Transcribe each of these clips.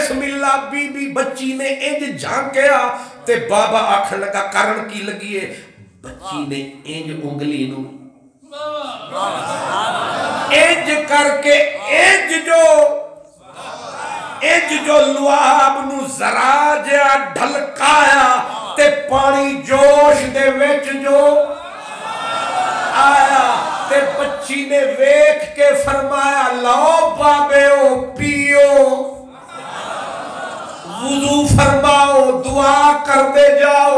بسم اللہ be be بچی نے انج جھانکیا تے بابا آکھن لگا کرن کی لگی ہے بچی نے انج انگلی نو انج کر کے انج جو لواب نو ذرا جیا ڈھلکایا تے پانی جوش دے وچ جو آیا تے بچی نے ویکھ کے فرمایا لاؤ بابے او پیو وضو فرماؤ دعا کر دے جاؤ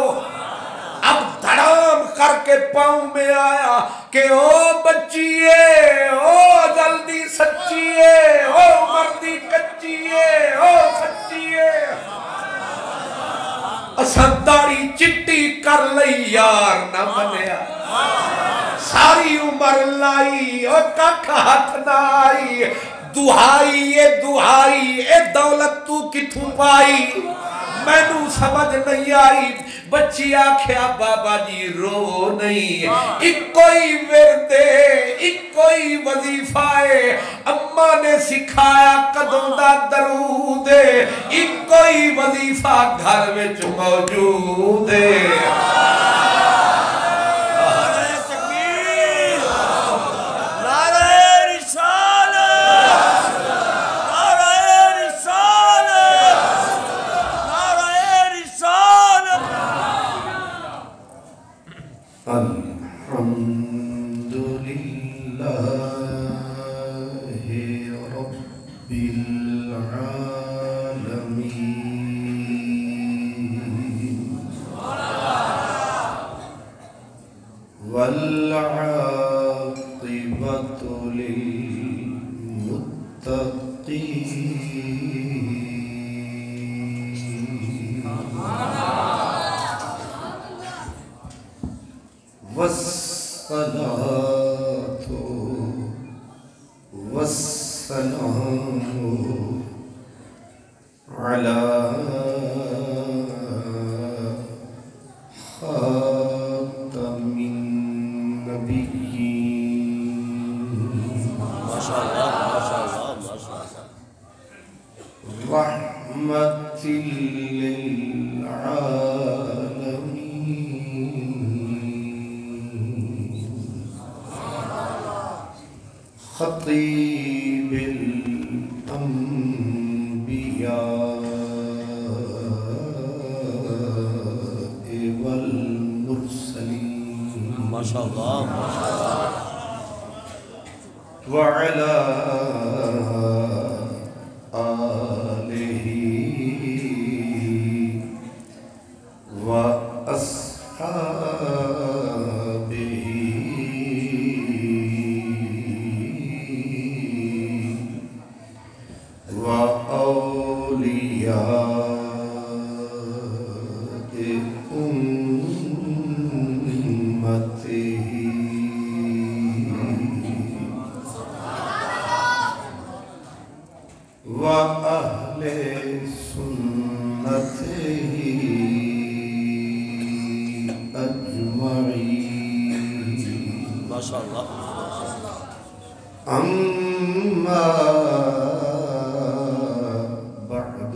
اب دھڑام کر کے پاؤں میں آیا کہ او بچیے او جلدی سچیے او مردی کچیے او سچیے اسنداری چٹی کر لئی یار نہ منیا ساری عمر لائی او ککھ ہاتھ نہ آئی دہائی اے دولت تو کتھوں پائی میں نو سمجھ نہیں آئی بچی آکھیا بابا جی رو نہیں ایک کوئی وردے ایک کوئی وظیفہ اماں نے سکھایا قدم دا درود ایک کوئی وظیفہ گھر وچ موجود خطيب الأنبياء والمرسلين ما شاء الله ما شاء الله وعلى آله وأصحابه وأولياء أمته وأهل سنته أجمعين ما شاء الله أما بعد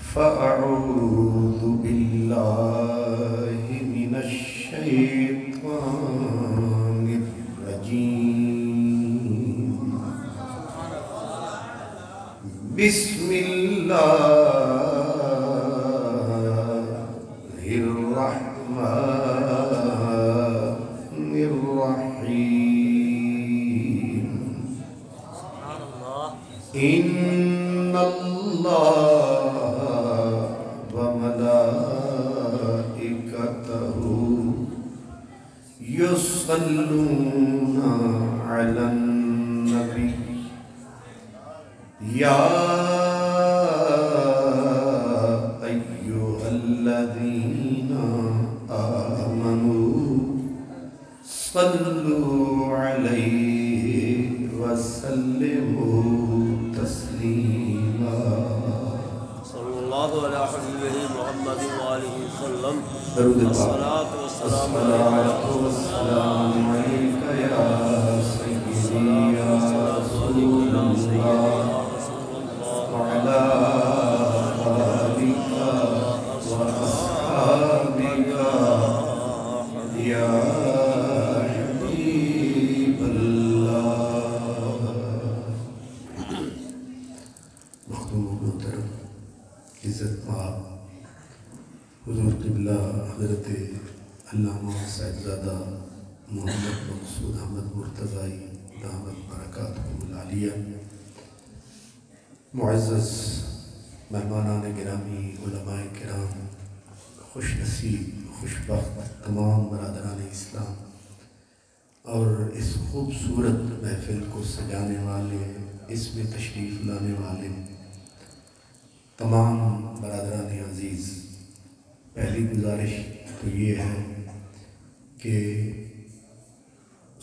فأعوذ بالله من الشيطان الرجيم بسم الله الرحمن الرحيم إن الله وملائكته يصلون على النبي يا أيها الذين آمنوا صلوا عليه وسلموا تسليما صلى الله على حبيبه محمد وآله وسلم الصلاة والسلام عليك يا سيدي يا رسول الله وعلى مخدوم محترم عزت مآب حضور قبلہ حضرت علامہ صاحبزادہ محمد مقصود احمد مرتضی دامت برکاتہ العالیہ، معزز مہمانان گرامی، علماء کرام، خوش نصیب خوش بخت تمام برادران اسلام اور اس خوبصورت محفل کو سجانے والے، اس میں تشریف لانے والے تمام برادران عزیز، پہلی گزارش تو یہ ہے کہ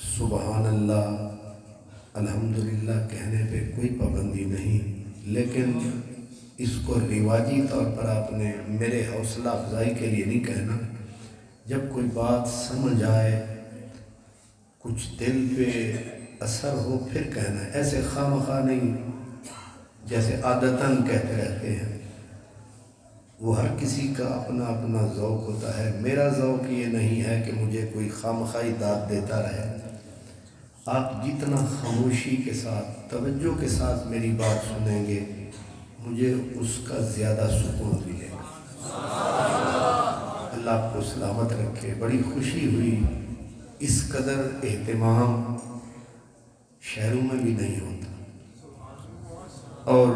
سبحان اللہ الحمدللہ کہنے پہ کوئی پابندی نہیں، لیکن اس کو رواجی طور پر آپ نے میرے حوصلہ افزائی کے لیے نہیں کہنا، جب کوئی بات سمجھ آئے، کچھ دل پہ اثر ہو پھر کہنا ہے، ایسے خواہ مخواہ نہیں جیسے عادتاً کہتے رہتے ہیں۔ وہ ہر کسی کا اپنا اپنا ذوق ہوتا ہے، میرا ذوق یہ نہیں ہے کہ مجھے کوئی خواہ مخواہی داد دیتا رہے۔ آپ جتنا خاموشی کے ساتھ، توجہ کے ساتھ میری بات سنیں گے، مجھے اس کا زیادہ سکون ملے گا۔ اللہ آپ کو سلامت رکھے۔ بڑی خوشی ہوئی، اس قدر اہتمام شہروں میں بھی نہیں ہوتا، اور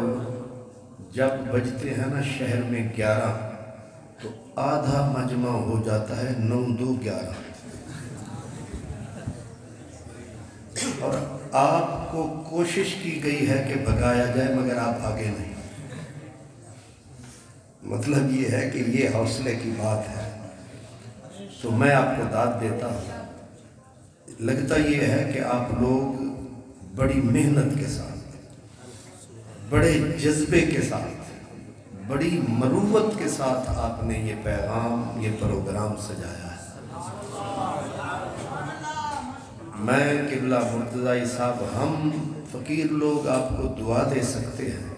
جب بجتے ہیں نا شہر میں 11 تو آدھا مجمع ہو جاتا ہے 9 2 11، اور آپ کو کوشش کی گئی ہے کہ بھگایا جائے مگر آپ آگے نہیں۔ مطلب یہ ہے کہ یہ حوصلے کی بات ہے، تو میں آپ کو داد دیتا ہوں۔ لگتا یہ ہے کہ آپ لوگ بڑی محنت کے ساتھ، بڑے جذبے کے ساتھ، بڑی مروت کے ساتھ آپ نے یہ پیغام، یہ پروگرام سجایا ہے۔ میں قبلہ مرتضی صاحب، ہم فقیر لوگ آپ کو دعا دے سکتے ہیں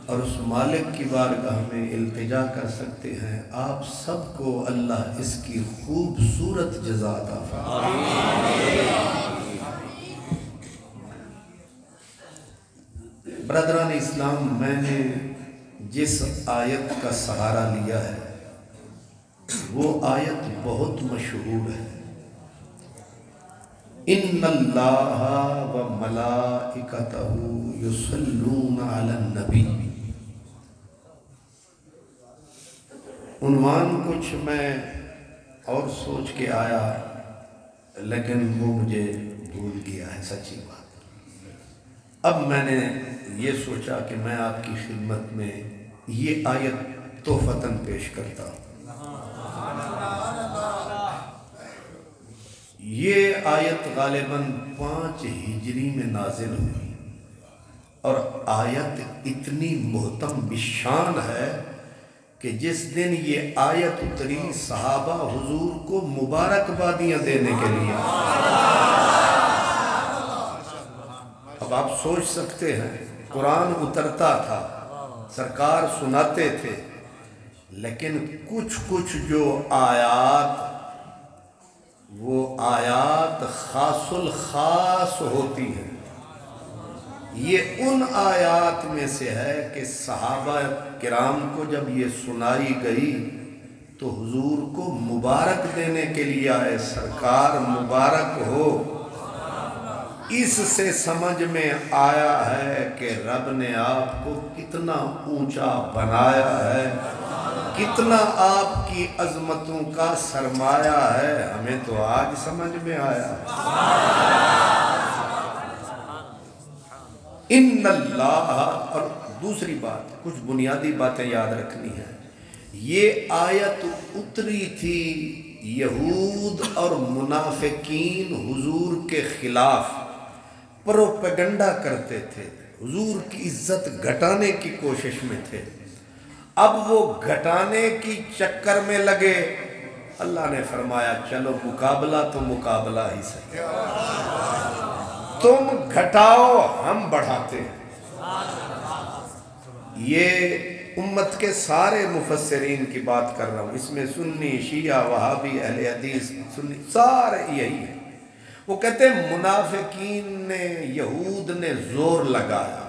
اور اس مالک کی بارگاہ میں التجا کر سکتے ہیں، آپ سب کو اللہ اس کی خوبصورت جزا عطا فرمائے۔ برادران اسلام، میں نے جس آیت کا سہارا لیا ہے وہ آیت بہت مشہور ہے، ان اللہ و ملائکتہ یصلون علی النبی۔ عنوان کچھ میں اور سوچ کے آیا لیکن وہ مجھے بھول گیا ہے، سچی بات۔ اب میں نے یہ سوچا کہ میں آپ کی خدمت میں یہ آیت تحفتاً پیش کرتا ہوں۔ یہ آیت غالباً 5 ہجری میں نازل ہوئی، اور آیت اتنی محتم بشان ہے کہ جس دن یہ آیت اتری صحابہ حضور کو مبارکبادیاں دینے کے لیے۔ اب آپ سوچ سکتے ہیں، قرآن اترتا تھا، سرکار سناتے تھے، لیکن کچھ جو آیات، وہ آیات خاص الخاص ہوتی ہیں۔ یہ ان آیات میں سے ہے کہ صحابہ کرام کو جب یہ سنائی گئی تو حضور کو مبارک دینے کے لیے آئے، سرکار مبارک ہو۔ اس سے سمجھ میں آیا ہے کہ رب نے آپ کو کتنا اونچا بنایا ہے، کتنا آپ کی عظمتوں کا سرمایہ ہے، ہمیں تو آج سمجھ میں آیا۔ ان اللہ، اور دوسری بات، کچھ بنیادی باتیں یاد رکھنی ہیں۔ یہ آیت اتری تھی یہود اور منافقین حضور کے خلاف پروپیگنڈا کرتے تھے، حضور کی عزت گھٹانے کی کوشش میں تھے۔ اب وہ گھٹانے کی چکر میں لگے، اللہ نے فرمایا چلو مقابلہ تو مقابلہ ہی صحیح، تم گھٹاؤ ہم بڑھاتے ہیں۔ یہ امت کے سارے مفسرین کی بات کر رہا ہوں، اس میں سنی، شیعہ، وہابی، اہل حدیث، سنی سارے یہی ہیں۔ وہ کہتے ہیں منافقین نے، یہود نے زور لگایا،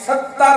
70,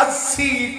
80,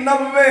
90,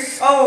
100।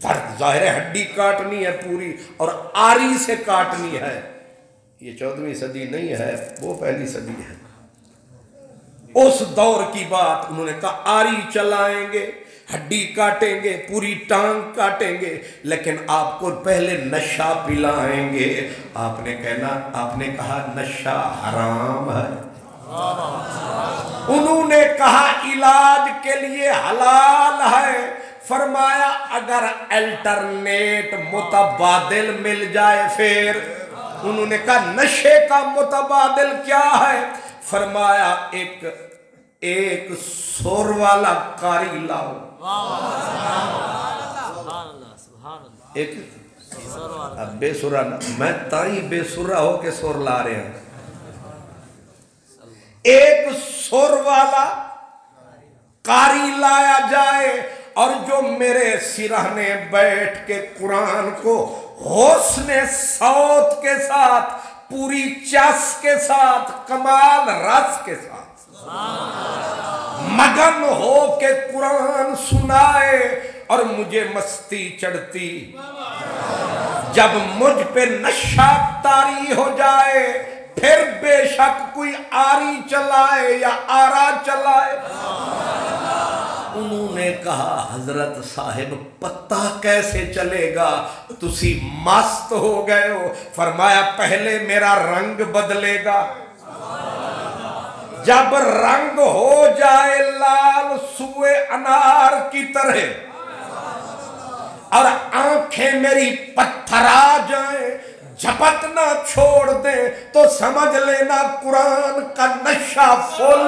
فرق ظاہر ہے ہڈی کاٹنی ہے پوری اور آری سے کاٹنی ہے، یہ 14ویں صدی نہیں ہے، وہ پہلی صدی ہے۔ اس دور کی بات انہوں نے کہا آری چلائیں گے، ہڈی کاٹیں گے، پوری ٹانگ کاٹیں گے، لیکن آپ کو پہلے نشہ پلائیں گے۔ آپ نے کہا نشہ حرام ہے، انہوں نے کہا علاج کے لیے حلال ہے۔ فرمایا اگر الٹرنیٹ متبادل مل جائے پھر؟ انہوں نے کہا نشے کا متبادل کیا ہے؟ فرمایا ایک سور والا قاری لاؤ، ایک بے سورا، میں تائیں بے سورا ہو کے سور لا رہے ہیں، ایک سور والا قاری لایا جائے اور جو میرے سرہانے بیٹھ کے قرآن کو حسن صوت کے ساتھ، پوری چس کے ساتھ، کمال رس کے ساتھ مگن ہو کے قرآن سنائے اور مجھے مستی چڑھتی، جب مجھ پہ نشہ طاری ہو جائے پھر بے شک کوئی آری چلائے یا آرا چلائے۔ انہوں نے کہا حضرت صاحب پتہ کیسے چلے گا، تسی مست ہو گئے ہو؟ فرمایا پہلے میرا رنگ بدلے گا، جب رنگ ہو جائے لال سوئے انار کی طرح اور آنکھیں میری پتھرا جائیں، جھپکنا چھوڑ دیں، تو سمجھ لینا قرآن کا نشہ فل،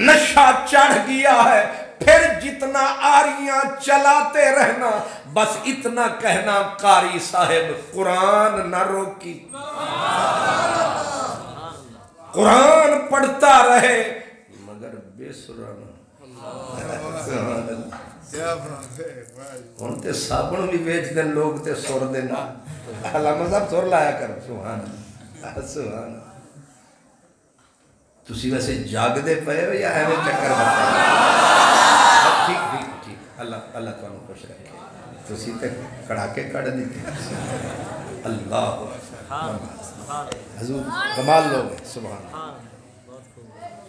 نشہ چڑھ گیا ہے۔ پھر جتنا آریاں چلاتے رہنا، بس اتنا کہنا قاری صاحب قرآن نہ روکی، قرآن پڑھتا رہے مگر بے سرانہ۔ ہوں تے صابن بھی بیچ دیں لوگ تے سور دینا، علامہ صاحب سور لایا کر، سبحان اللہ سبحان اللہ۔ تسی ویسے جاگ دے پئے ہو یا ایویں چکر بتا؟ ٹھیک اللہ تمہیں خوش رکھے، تسی تے کڑاکے کڑ دیتے، اللہ حضور کمال لوگ ہیں، سبحان اللہ۔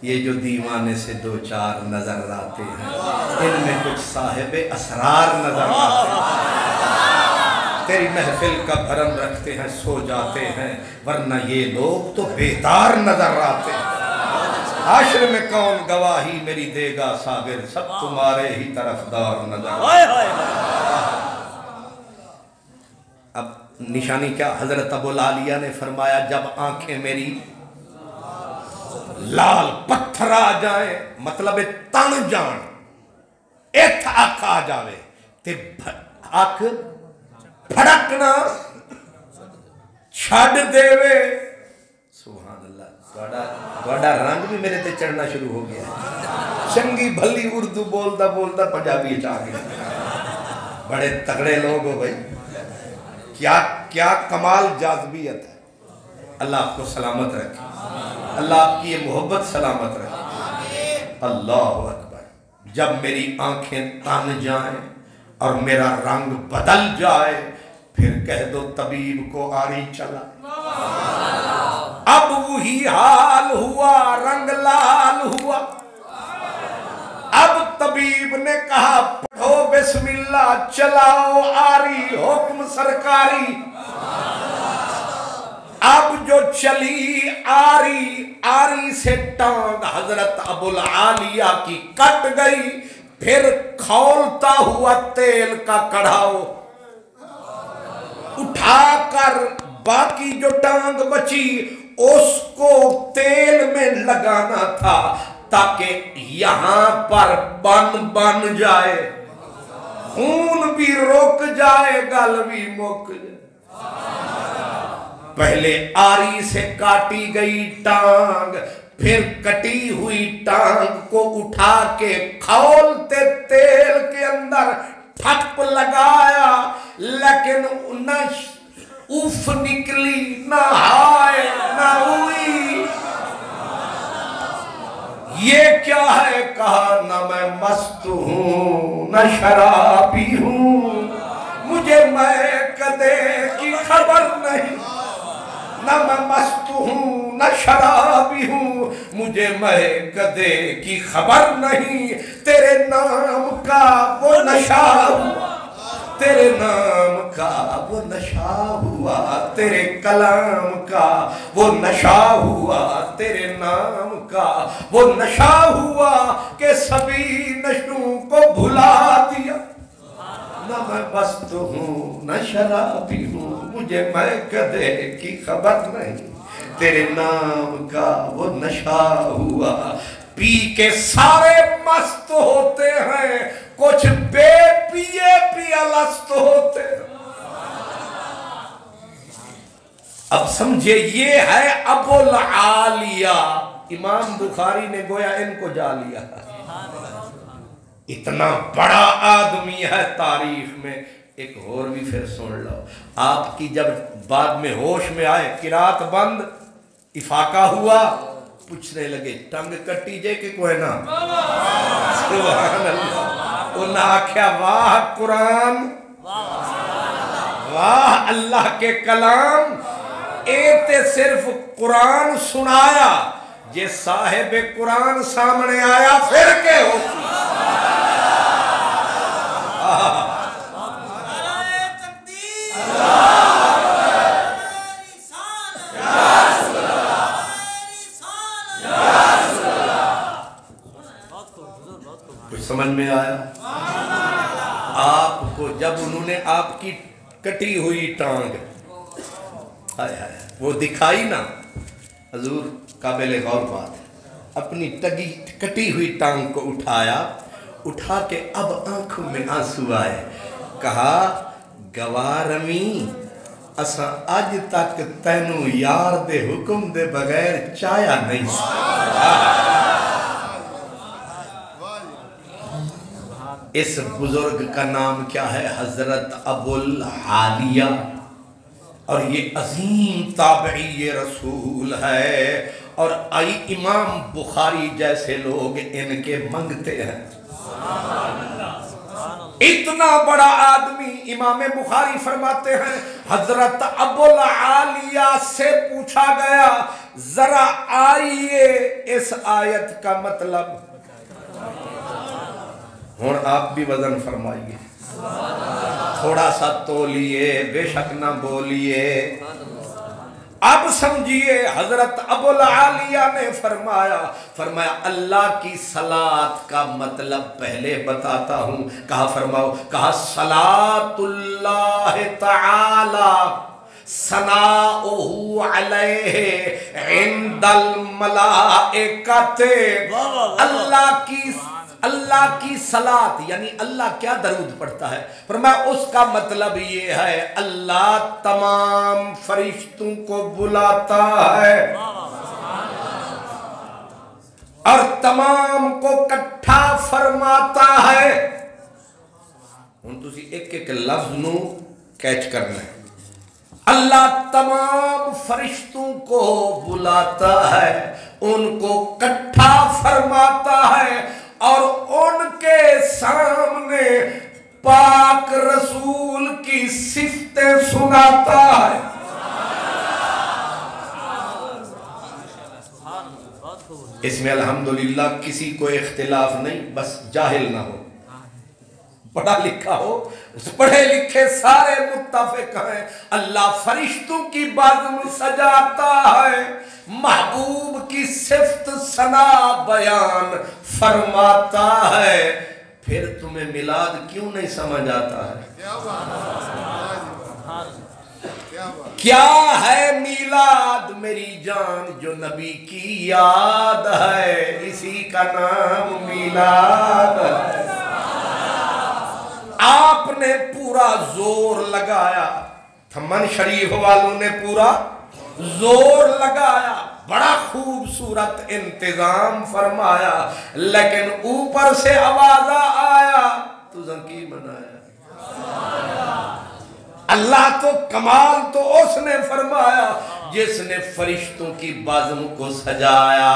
یہ جو دیوانے سے دو چار نظر آتے ہیں ان میں کچھ صاحب اسرار نظر آتے ہیں، تیری محفل کا بھرم رکھتے ہیں سو جاتے ہیں، ورنہ یہ لوگ تو بیدار نظر آتے ہیں۔ حشر میں کون گواہی میری دے گا صابر، سب تمہارے ہی طرفدار نظر آتے ہیں۔ اب نشانی کیا؟ حضرت ابو العالیہ نے فرمایا جب آنکھیں میری لال پتھر آ جائیں، مطلب تن جان، ایتھ اکھ آ جاوے تے اکھ پھڑکنا چھڑ دے وے، سبحان اللہ۔ تھوڑا رنگ بھی میرے تے چڑھنا شروع ہو گیا، چنگی بھلی اردو بولتا بولتا پنجابی چاہ گیا۔ بڑے تگڑے لوگ ہو بھائی، کیا کمال جاذبیت ہے۔ اللہ آپ کو سلامت رکھے، اللہ آپ کی یہ محبت سلامت رکھے۔ اللہ اکبر۔ جب میری آنکھیں تن جائیں اور میرا رنگ بدل جائے پھر کہہ دو طبیب کو آری چلا۔ اب وہی حال ہوا، رنگ لال ہوا۔ اب طبیب نے کہا پڑھو بسم اللہ، چلاؤ آری، حکم سرکاری۔ اب جو چلی آری سے ٹانگ حضرت ابو العالیہ کی کٹ گئی، پھر کھولتا ہوا تیل کا کڑھاؤ اٹھا کر باقی جو ٹانگ بچی اس کو تیل میں لگانا تھا تاکہ یہاں پر بن جائے، خون بھی رک جائے، گل بھی مک جائے۔ پہلے آری سے کاٹی گئی ٹانگ، پھر کٹی ہوئی ٹانگ کو اٹھا کے کھولتے تیل کے اندر ٹھپ لگایا، لیکن نہ اوف نکلی، نہ ہائے، نہ ہوئی۔ یہ کیا ہے؟ کہا نہ میں مست ہوں نہ شرابی ہوں، مجھے میں کدے کی خبر نہیں، نہ میں مست ہوں نہ شرابی ہوں، مجھے میں کدے کی خبر نہیں، تیرے نام کا وہ نشہ ہوا، تیرے نام کا وہ نشہ ہوا، تیرے کلام کا وہ نشہ ہوا، تیرے نام کا وہ نشہ ہوا کہ سبھی نشوں کو بھلا دیا، نہ میں مست ہوں نہ شرابی ہوں، مجھے میں کدے کی خبر نہیں، تیرے نام کا وہ نشہ ہوا۔ پی کے سارے مست ہوتے ہیں، کچھ بے پیے پی الست ہوتے ہیں۔ اب سمجھے یہ ہے ابو العالیہ، امام بخاری نے گویا ان کو جا لیا، اتنا بڑا آدمی ہے تاریخ میں۔ ایک اور بھی پھر سن لو، آپ کی جب بعد میں ہوش میں آئے، قرات بند، افاقہ ہوا، پوچھنے لگے ٹنگ کٹی جے کہ کوئی نہ، سبحان اللہ، انہاں آکھیا واہ قرآن، واہ اللہ کے کلام، ایتے صرف قرآن سنایا، جے صاحب قرآن سامنے آیا پھر کے ہوتی۔ کچھ سمجھ میں آیا؟ آپ کو جب انہوں نے آپ کی کٹی ہوئی ٹانگ وہ دکھائی نا، حضور قابل غور بات ہے، اپنی کٹی ہوئی ٹانگ کو اٹھایا، اٹھا کے اب آنکھوں میں آنسو آئے، کہا گوارمی اساں آج تک تینوں یار دے حکم دے بغیر چایا نہیں۔ اس بزرگ کا نام کیا ہے؟ حضرت ابو العالیہ، اور یہ عظیم تابعی رسول ہے، اور آئی امام بخاری جیسے لوگ ان کے منگتے ہیں۔ اتنا بڑا آدمی، امام بخاری فرماتے ہیں حضرت ابو العالیہ سے پوچھا گیا ذرا آئیے اس آیت کا مطلب، ہون آپ بھی وزن فرمائیے، تھوڑا سا تولیے، بے شک نہ بولیے۔ اب سمجھیے حضرت ابو العالیہ نے فرمایا اللہ کی صلاۃ کا مطلب پہلے بتاتا ہوں۔ کہا فرماؤ، کہا صلاۃ اللہ تعالی ثناؤہ علیہ عند الملائکۃ، اللہ کی صلاۃ یعنی اللہ کیا درود پڑھتا ہے؟ فرمایا اس کا مطلب یہ ہے اللہ تمام فرشتوں کو بلاتا ہے اور تمام کو اکٹھا فرماتا ہے۔ ہن تسی ایک ایک لفظ نو کیچ کرنا ہے۔ اللہ تمام فرشتوں کو بلاتا ہے، ان کو اکٹھا فرماتا ہے، اور ان کے سامنے پاک رسول کی صفتیں سناتا ہے۔ اس میں الحمدللہ کسی کو اختلاف نہیں، بس جاہل نہ ہو، پڑھا لکھا ہو، پڑھے لکھے سارے متفق ہیں۔ اللہ فرشتوں کی بازم سجاتا ہے، محبوب کی صفت ثنا بیان فرماتا ہے۔ پھر تمہیں میلاد کیوں نہیں سمجھ آتا ہے؟ کیا ہے میلاد میری جان؟ جو نبی کی یاد ہے، اسی کا نام میلاد ہے۔ آپ نے پورا زور لگایا، تھمن شریف والوں نے پورا زور لگایا، بڑا خوبصورت انتظام فرمایا، لیکن اوپر سے آوازہ آیا تو زنکی منایا۔ اللہ تو کمال تو اس نے فرمایا جس نے فرشتوں کی بازم کو سجایا۔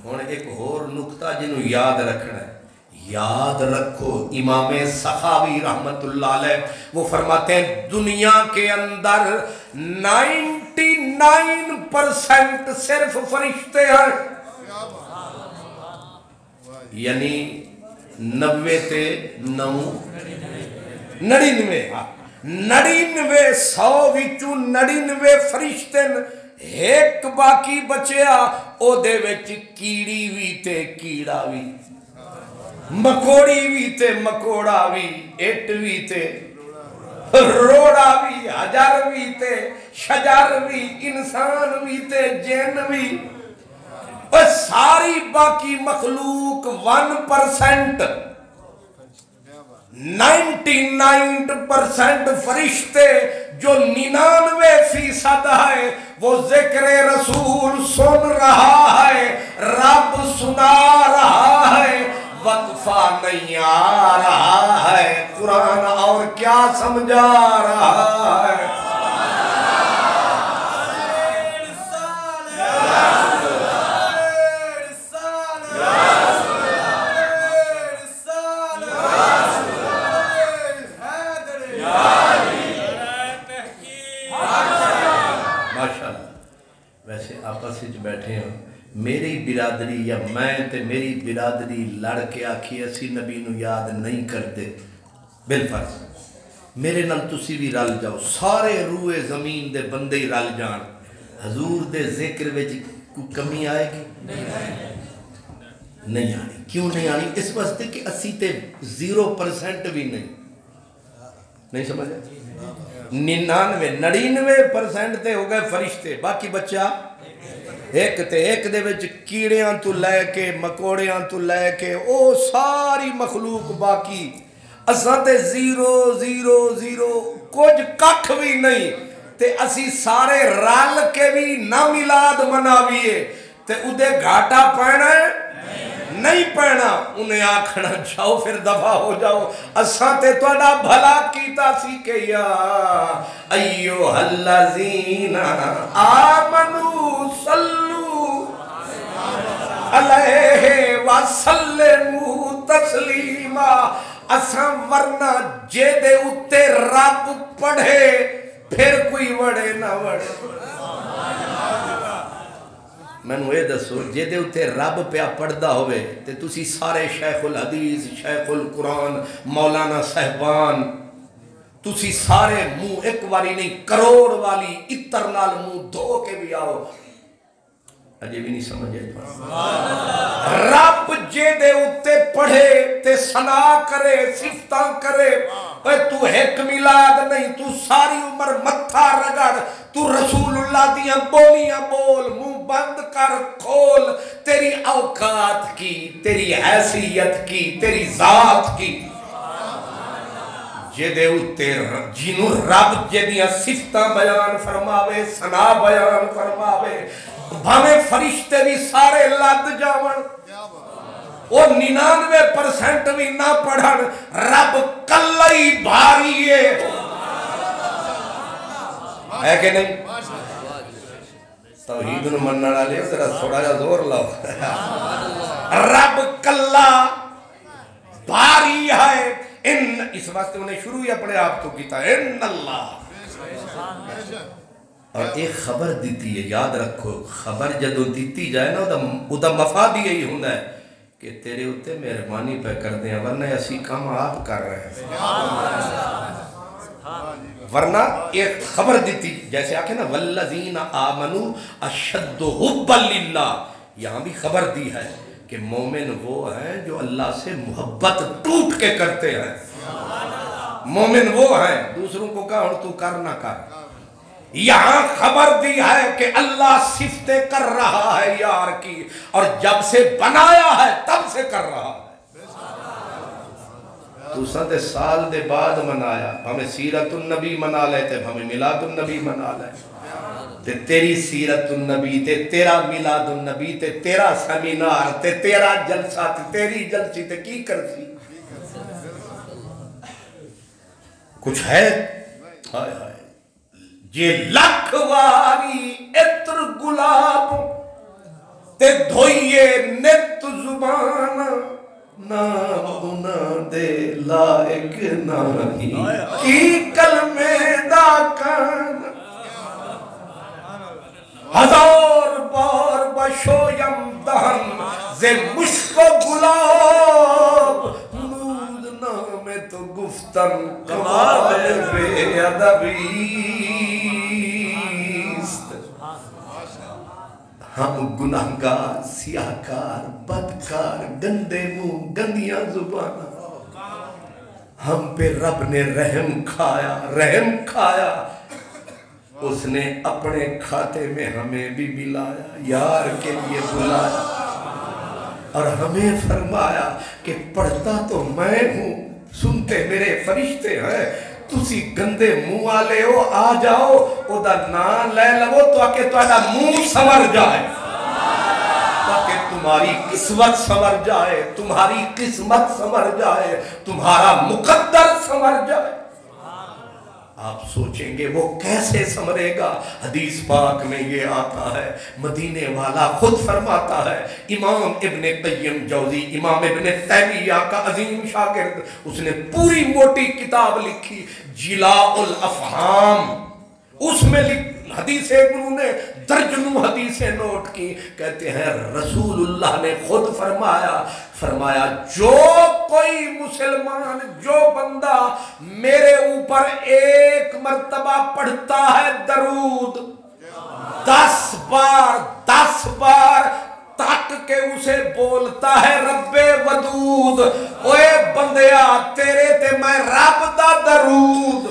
ہوں ایک اور نقطہ جنہوں یاد رکھنا ہے، یاد رکھو امام سخاوی رحمت اللہ علیہ وہ فرماتے ہیں دنیا کے اندر 99% صرف فرشتے ہیں، یعنی 90 تے 99 100 وچوں 99 فرشتے ایک باقی بچیا او دے وچ کیڑی وی تے کیڑا وی، مکوڑی بھی تے مکوڑا بھی، اٹ بھی تے روڑا بھی، حجر بھی تے شجر بھی، انسان بھی تے جن بھی، بس ساری باقی مخلوق 1%، 99% فرشتے جو 99% ہے وہ ذکر رسول سن رہا ہے، رب سنا رہا ہے، وقفہ نہیں آ رہا ہے، قرآن اور کیا سمجھا رہا ہے۔ ویسے آپس وچ بیٹھے ہیں، میری برادری یا میں تے میری برادری لڑ کے آکھی اسی نبی نو یاد نہیں کرتے، بالفرض میرے نال تسی بھی رل جاؤ، سارے روئے زمین دے بندے ہی رل جان، حضور دے ذکر وچ کوئی کمی آئے گی؟ نہیں آنی۔ کیوں نہیں آنی؟ اس واسطے کہ اسی تے 0% بھی نہیں سمجھا؟ 99% تے ہو گئے فرشتے، باقی بچہ ایک تے ایک دے وچ کیڑیاں تو لے کے مکوڑیاں تو لے کے او ساری مخلوق باقی، اساں تے 0 کچھ ککھ بھی نہیں، تے اسی سارے رل کے بھی نہ میلاد مناویے تے ادھے گھاٹا پینا ہے نہیں پینا، انہیں آکھنا جاؤ پھر دفع ہو جاؤ، اساں تے توڑا بھلا کیتا سی کہ یا ایوہ الذین آمنوا صلو علیہ وسلموا تسلیما، اساں ورنہ جے دے اتے رب پڑھے پھر کوئی وڑے نہ وڑے۔ میں نے یہ دسو جے دے اتے رب پیا پڑھدا ہوئے تے تسی سارے شیخ الحدیث، شیخ القرآن، مولانا صاحبان، تسی سارے منہ ایک واری نہیں کروڑ والی اتر نال منہ دھو کے بھی آؤ، اجے بھی نہیں سمجھے۔ رب جے دے اتے پڑھے تے ثنا کرے، صفتاں کرے، تو ایک میلاد نہیں، تو ساری عمر متھا رگڑ، تو رسول اللہ دیاں بولیاں بول، منہ بند کر کھول، تیری اوقات کی، تیری حیثیت کی، تیری ذات کی، جے دے اتے جنوں رب جے دیاں صفتاں بیان فرماوے، ثنا بیان فرماوے، بھامے فرشتے بھی سارے لد جاون، وہ 99% بھی نہ پڑھن، رب کلئی بھاری ہے کہ نہیں؟ توحید نو مننا لے ذرا تھوڑا جا زور لاؤ، رب کلا بھاری ہے، اس واسطے انہیں شروع ہی اپنے آپ تو کیتا ہے ان اللہ، اور ایک خبر دیتی ہے، یاد رکھو خبر جدو دیتی جائے نا ادھا مفاد یہی ہوندہ ہے کہ تیرے اتے مہربانی پہ کر دیں، ورنہ اسی کام آپ کر رہے ہیں، ورنہ ایک خبر دیتی جیسے آکھے نا والذین آمنوا اشد حبا للہ، یہاں بھی خبر دی ہے کہ مومن وہ ہیں جو اللہ سے محبت ٹوٹ کے کرتے ہیں، مومن وہ ہیں، دوسروں کو کہا اور تو کر نہ کر، یہاں خبر دی ہے کہ اللہ صفتیں کر رہا ہے یار کی، اور جب سے بنایا ہے تب سے کر رہا ہے، تو ساتھ سال دے بعد منایا، ہمیں سیرت النبی منا لیتے، ہمیں میلاد النبی منا لیتے، تے تیری سیرت النبی تے تیرا میلاد النبی تے تیرا سمینار تے تیرا جلسہ تے تیری جلسی تے کی کرسی کچھ ہے؟ ہائے ہائے جے لکھ واری اتر گلاب تے دھوئیے نت زبان نام انہاں دے لائق نہیں کی کلمے دا کان ہزار بار بشویم دہن زِ مشک و گلاب نود نام تو گفتن کمال بے ادبیست ہم گناہگار سیاہکار بدکار گندے منہ گندیاں زباناں ہم پہ رب نے رحم کھایا اس نے اپنے کھاتے میں ہمیں بھی ملایا یار کے لیے بلایا اور ہمیں فرمایا کہ پڑھتا تو میں ہوں سنتے میرے فرشتے ہیں تسی گندے منہ والے ہو آ جاؤ او دا نام لے لو تاکہ تہاڈا منہ سنور جائے تاکہ تمہاری قسمت سنور جائے تمہاری قسمت سنور جائے تمہارا مقدر سنور جائے آپ سوچیں گے وہ کیسے سمرے گا حدیث پاک میں یہ آتا ہے مدینے والا خود فرماتا ہے امام ابن قیم جوزی امام ابن تیمیہ کا عظیم شاگرد اس نے پوری موٹی کتاب لکھی جلاء الافہام اس میں حدیثیں انہوں نے درجنوں حدیثیں نوٹ کی کہتے ہیں رسول اللہ نے خود فرمایا جو کوئی مسلمان جو بندہ میرے اوپر ایک مرتبہ پڑھتا ہے درود 10 بار تک کہ اسے بولتا ہے رب ودود اوے بندیا تیرے تے میں رب دا درود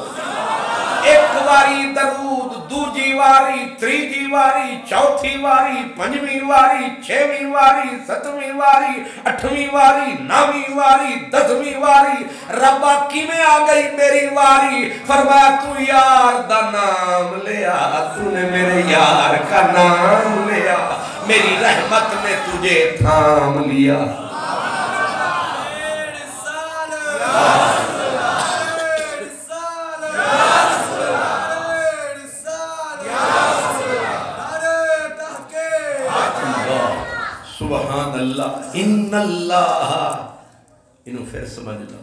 ایک واری درود دوجی واری تریجی واری چوتھی واری پنجویں واری چھویں واری ستویں واری اٹھویں واری نویں واری 10ویں واری ربا کیویں آ گئی میری واری فرمایا تو یار دا نام لیا تو نے میرے یار کا نام لیا میری رحمت نے تجھے تھام لیا سبحان اللہ ان اللہ انہوں پھر سمجھ لو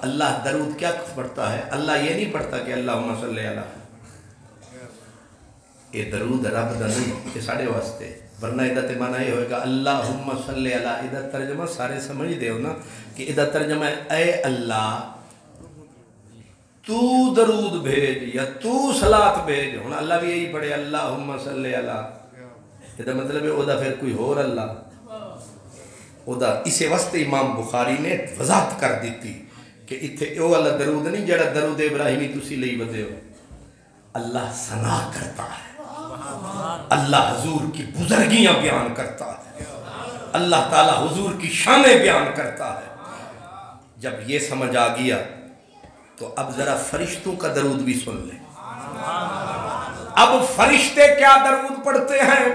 اللہ درود کیا پڑھتا ہے اللہ یہ نہیں پڑھتا کہ اللہم صلی اللہ یہ درود رب دا نہیں یہ ساڑھے واسطے ورنہ ادھا معنی یہ ہوئے گا اللہم صلی اللہ ادھا ترجمہ سارے سمجھ دے ہو نا کہ ادھا ترجمہ ہے اے اللہ تو درود بھیج یا تو صلاة بھیج ہونا اللہ بھی یہی پڑھے اللہم صلی اللہ یہ مطلب ہے اوہ پھر کوئی اور اللہ اوہ اسے واسطے امام بخاری نے وضاحت کر دیتی کہ اتھے اوہ اللہ درود نہیں جڑا درود ابراہیمی تسی لئی بدے ہو اللہ ثنا کرتا ہے اللہ حضور کی بزرگیاں بیان کرتا ہے اللہ تعالی حضور کی شانیں بیان کرتا ہے جب یہ سمجھ آ گیا تو اب ذرا فرشتوں کا درود بھی سن لیں اب فرشتے کیا درود پڑھتے ہیں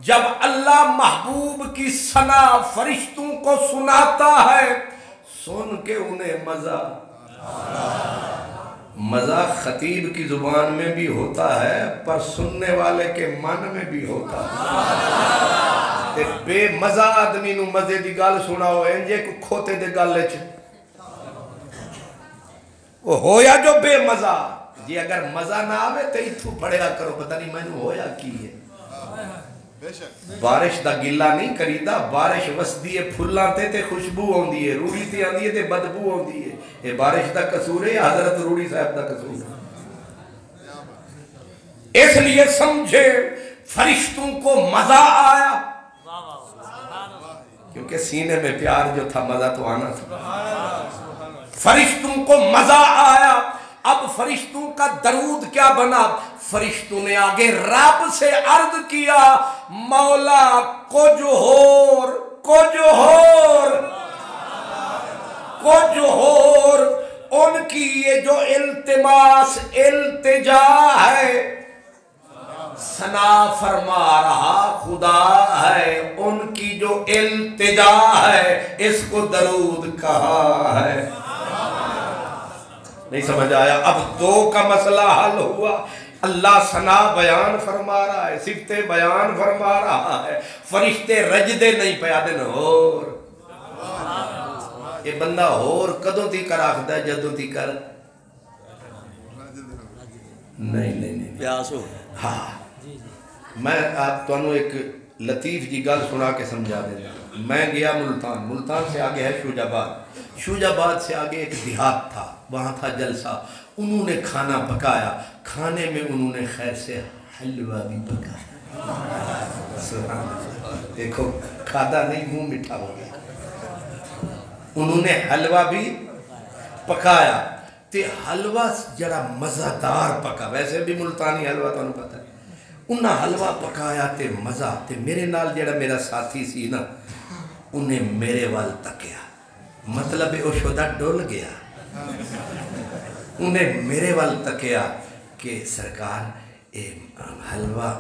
جب اللہ محبوب کی ثنا فرشتوں کو سناتا ہے سن کے انہیں مزہ خطیب کی زبان میں بھی ہوتا ہے پر سننے والے کے من میں بھی ہوتا ہے بے مزہ آدمی نو مزے دی گال سنا ہوئے انجے کو کھوتے دے گال لے وہ ہویا جو بے مزہ جی اگر مزہ نہ آوے تو اتھو پڑھیا کرو پتہ نہیں میں نو ہویا کی ہے بارش دا گلہ نہیں کریدا بارش وسدی ہے پھلاں تے خوشبو ہوندی ہے روڑی تے آندی ہے تے بدبو ہوندی ہے یہ بارش دا قصور ہے یا حضرت روڑی صاحب دا قصور ہے اس لیے سمجھے فرشتوں کو مزہ آیا کیونکہ سینے میں پیار جو تھا مزہ تو آنا تھا فرشتوں کو مزہ آیا اب فرشتوں کا درود کیا بنا فرشتوں نے آگے رب سے عرض کیا مولا کچھ اور ان کی یہ جو التماس التجا ہے ثنا فرما رہا خدا ہے ان کی جو التجا ہے اس کو درود کہا ہے نہیں سمجھ آیا اب 2 کا مسئلہ حل ہوا اللہ ثنا بیان فرما رہا ہے، صفت بیان فرما رہا ہے، فرشتے رجدے نہیں پیا دن اور یہ بندہ اور کدوں تھی کر آخدہ ہے جدوں تھی کر نہیں پیاس ہو ہاں میں آپ تو انہوں ایک لطیف جی گل سنا کے سمجھا دیں میں گیا ملتان سے آگے ہے شوج آباد سے آگے ایک دیہات تھا وہاں تھا جلسہ انہوں نے کھانا پکایا کھانے میں انہوں نے خیر سے حلوہ بھی پکایا سبحان اللہ دیکھو کھادا نہیں منہ مٹھا ہو گیا انہوں نے حلوہ بھی پکایا تے حلوہ جڑا مزہدار پکا ویسے بھی ملتانی حلوہ تو انہوں پتا ہے انہاں حلوہ پکایا تے مزہ تے میرے نال جڑا میرا ساتھی سی نا انہیں میرے وال تکیا مطلب او شدہ ڈول گیا انہیں میرے وال تکیا کہ سرکار اے حلوہ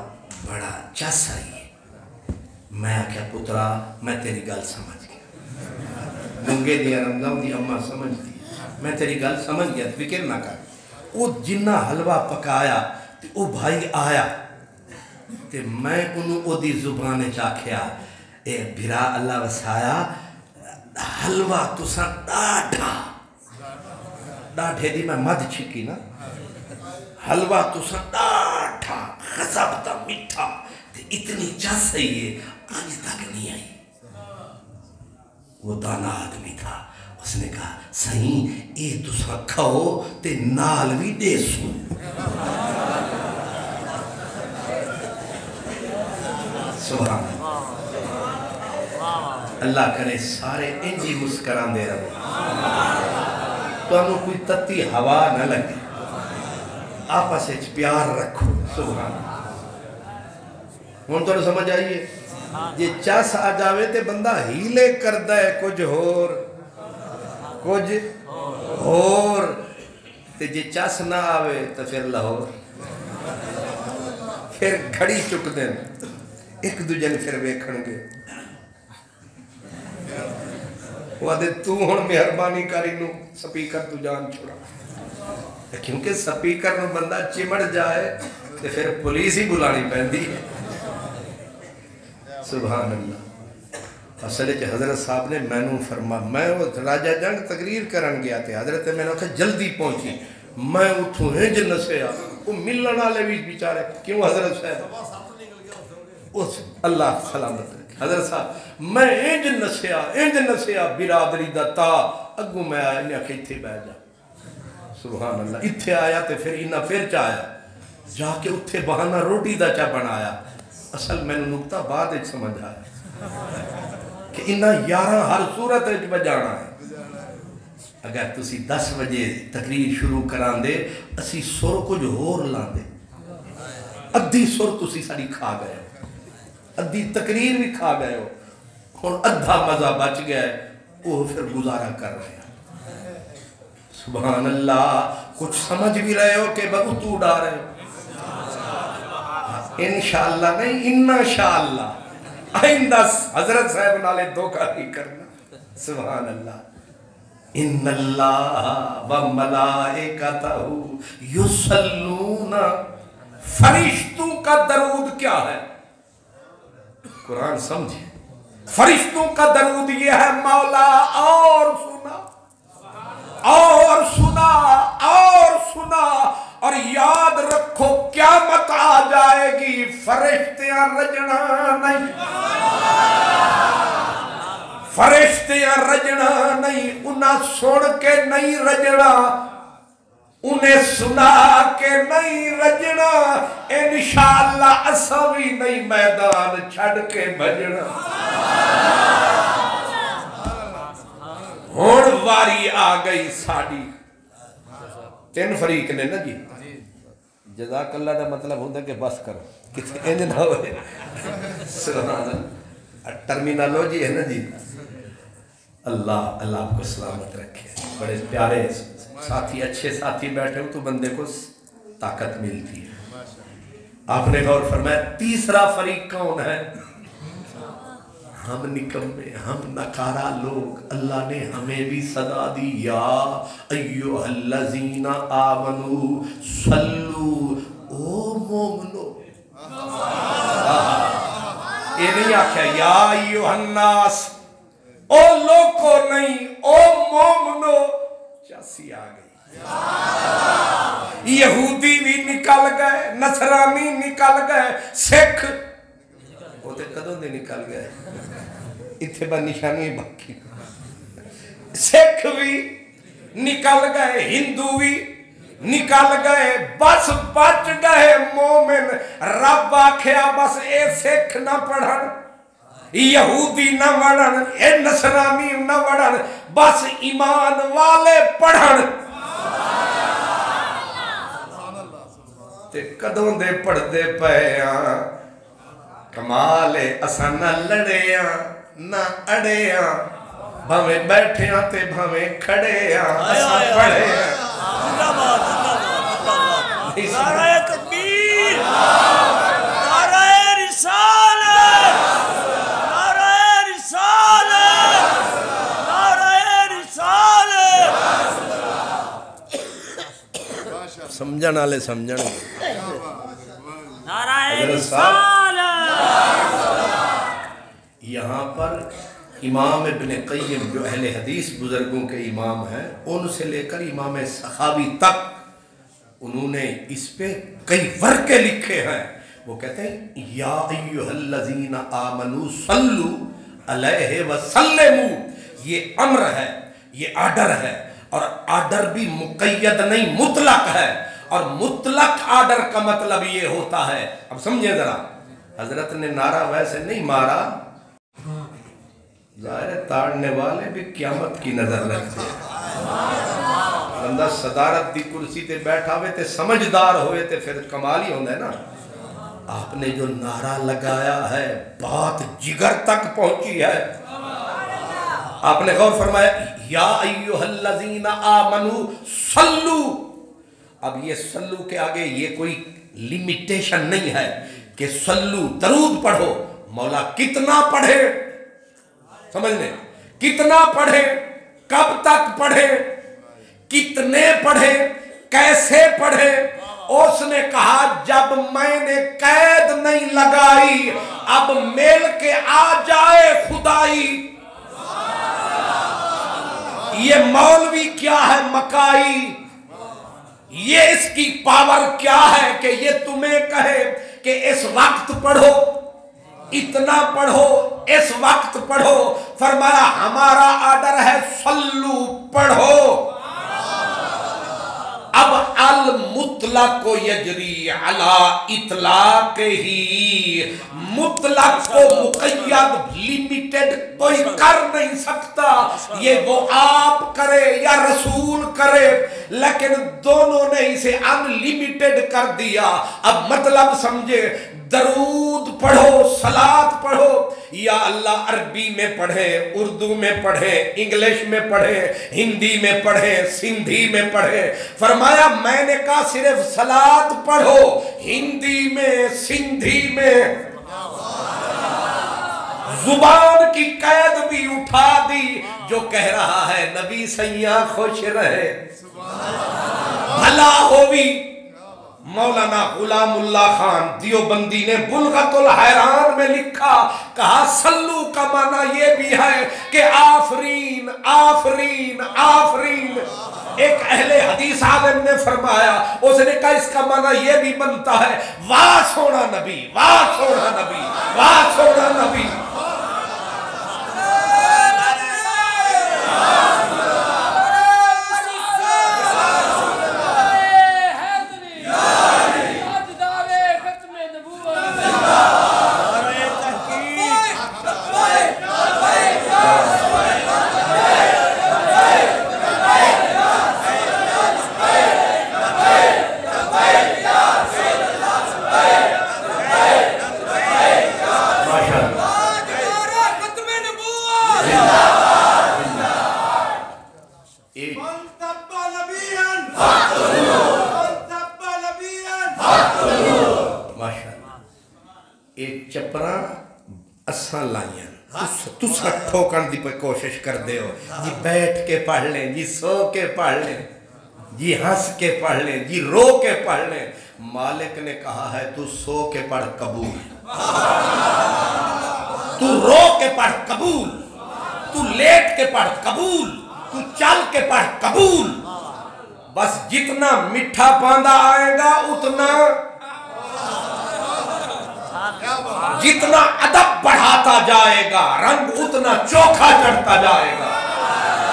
بڑا چس آئی ہے میں آکھیا پترا میں تیری گل سمجھ گیا گنگے دیا رمضان دی اممہ سمجھ دی میں تیری گل سمجھ گیا فکر نہ کر وہ جنہ حلوہ پکایا تے وہ بھائی آیا تے میں انہوں او دی زبان چاکھیا اے بھرا اللہ وسایا حلوہ تسا ڈاڑھے دی میں مد چھکی نا حلوہ تسا ڈاڑھا خزبتا مٹھا تے اتنی چس ہے یہ آج تک نہیں آئی وہ دانا آدمی تھا اس نے کہا صحیح اے تسا کھاؤ تے نال بھی دے سو سبحان اللہ کرے سارے انجی مسکران دے رہے تو انہوں کوئی تتی ہوا نہ لگے آپس اچھ پیار رکھو سبحان ہون تو سمجھ آئیے یہ چاس آ جاوے تے بندہ ہیلے کردہ ہے کچھ اور تے جے چاس نہ آوے تو پھر لاہور پھر گھڑی چک دیں ایک دو جن پھر بیکھن گے وہ دے تو ہون مہربانی کری نو سپیکر تو جان چھوڑا کیونکہ سپیکر نو بندہ چمڑ جائے تو پھر پولیس ہی بلانی پہندی سبحان اللہ اصلے چھ حضرت صاحب نے میں نو فرما میں وہ راجہ جنگ تقریر کرن گیا تھے حضرت میں نے کہا جلدی پہنچی میں اتھوں ہنج نسیا وہ ملن آلے بھی بیچارے کیوں حضرت صاحب اللہ سلامت رکھے حضرت صاحب میں انج نسیا برادری دا تا اگو میں آیا انہیں آکھے اتھے بیٹھ جا سبحان اللہ اتھے آیا تے پھر انہا پھر چاہیا جا کے اتھے بہانہ روٹی دا چا بنایا اصل میں نے نکتہ بعد ایک سمجھ آیا کہ انہا 11 ہر صورت ہے جو بجانا ہے اگر تسی 10 بجے تقریر شروع کران دے اسی سر کچھ اور لان دے ادھی سر تسی ساری کھا گئے ادھی تقریر بھی کھا گئے ہو اور ادھا مزہ بچ گئے وہ پھر گزارا کر رہے ہیں سبحان اللہ کچھ سمجھ بھی رہے ہو کہ بگو تو ڈا رہے ہو انشاءاللہ نہیں انشاءاللہ آئندہ حضرت صاحب نالے دھوکہ نہیں کرنا سبحان اللہ ان اللہ و ملائکتہ یصلون فرشتوں کا درود کیا ہے قرآن سمجھے فرشتوں کا درود یہ ہے مولا اور سنا اور سنا اور سنا اور یاد رکھو قیامت آ جائے گی فرشتیاں رجنا نہیں فرشتیاں رجنا نہیں انہیں سن کے نہیں رجنا انہیں سنا کے نہیں رجنا انشاءاللہ اسا بھی نہیں میدان چھڑ کے بجنا ہون واری آ گئی ساڑی 3 فریق نے نا جی جزاک اللہ دا مطلب ہوتا ہے کہ بس کرو کسی انج نہ ہوئے سبحان اللہ ٹرمینالوجی ہے نا جی اللہ آپ کو سلامت رکھے بڑے پیارے ساتھی اچھے ساتھی بیٹھے ہو تو بندے کو طاقت ملتی ہے آپ نے غور فرمایا تیسرا فریق کون ہے ہم نکمے ہم نکارا لوگ اللہ نے ہمیں بھی صدا دی یا ایوہ الذین آمنوا صلو او مومنو یہ نہیں آکھیا یا ایوہ الناس او لوکو نہیں او مومنو چاسی آ گئی یہودی بھی نکل گئے نصرانی نکل گئے سکھ وہ تے کدوں دے نکل گئے اتھے با نشانی باقی سکھ بھی نکل گئے ہندو بھی نکل گئے بس بچ گئے مومن رب آکھیا بس اے سکھ نہ پڑھن یہودی نہ وڑن اے نصرانی نہ وڑن بس ایمان والے پڑھن تے کدوں دے پڑھ دے پہیاں کمال اساں نہ لڑیاں نہ اڑیاں بھویں بیٹھیاں تے بھویں کھڑیاں اساں پڑھیاں نعرہ تکبیر نعرہ رسالت نعرہ رسالت نعرہ رسالت سمجھن والے سمجھن نعرہ رسالت یہاں پر امام ابن قیم جو اہل حدیث بزرگوں کے امام ہیں ان سے لے کر امام سخاوی تک انہوں نے اس پہ کئی ورقے لکھے ہیں وہ کہتے ہیں یا ایہا الذین آمنوا صلو علیہ وسلموا یہ امر ہے یہ آرڈر ہے اور آرڈر بھی مقید نہیں مطلق ہے اور مطلق آرڈر کا مطلب یہ ہوتا ہے اب سمجھیں ذرا حضرت نے نعرہ ویسے نہیں مارا ظاہر تاڑنے والے بھی قیامت کی نظر رکھتے ہیں بندہ صدارت دی کرسی تے بیٹھا ہوئے تے سمجھدار ہوئے تے پھر کمال ہی ہوندہ ہے نا آپ نے جو نعرہ لگایا ہے بات جگر تک پہنچی ہے آپ نے غور فرمایا یا ایوہ الذین آمنوا صلو اب یہ صلو کے آگے یہ کوئی لیمیٹیشن نہیں ہے کہ صلو درود پڑھو مولا کتنا پڑھے سمجھنے کتنا پڑھے کب تک پڑھے کتنے پڑھے کیسے پڑھے اس نے کہا جب میں نے قید نہیں لگائی اب میل کے آ جائے خدائی یہ مولوی کیا ہے مکائی یہ اس کی پاور کیا ہے کہ یہ تمہیں کہے کہ اس وقت پڑھو اتنا پڑھو اس وقت پڑھو فرمایا ہمارا آرڈر ہے صلو پڑھو اب المطلق یجری علی اطلاق ہی مطلق کو مقید لیمیٹڈ کوئی کر نہیں سکتا یہ وہ آپ کرے یا رسول کرے لیکن دونوں نے اسے انلیمیٹڈ کر دیا اب مطلب سمجھے درود پڑھو صلاۃ پڑھو یا اللہ عربی میں پڑھے اردو میں پڑھے انگلش میں پڑھے ہندی میں پڑھے سندھی میں پڑھے فرمایا میں نے کہا صرف صلاۃ پڑھو ہندی میں سندھی میں زبان کی قید بھی اٹھا دی جو کہہ رہا ہے نبی سیاں خوش رہے بھلا ہوئی مولانا غلام اللہ خان دیوبندی نے بلغت الحیران میں لکھا کہا صلو کا معنی یہ بھی ہے کہ آفرین آفرین آفرین ایک اہل حدیث عالم نے فرمایا اس نے کہا اس کا معنی یہ بھی بنتا ہے واہ سونا نبی واہ سونا نبی واہ سونا نبی چپرا اساں لائیاں تسا ٹھوکن دی پہ کوشش کر دے ہو جی بیٹھ کے پڑھ لیں جی سو کے پڑھ لیں جی ہنس کے پڑھ لیں، جی رو کے پڑھ لیں۔ مالک نے کہا ہے تو سو کے پڑھ قبول، تو رو کے پڑھ قبول، تو لیٹ کے پڑھ قبول، تو چل کے پڑھ قبول۔ بس جتنا میٹھا پاندا آئے گا اتنا، جتنا ادب بڑھاتا جائے گا رنگ اتنا چوکھا چڑھتا جائے گا۔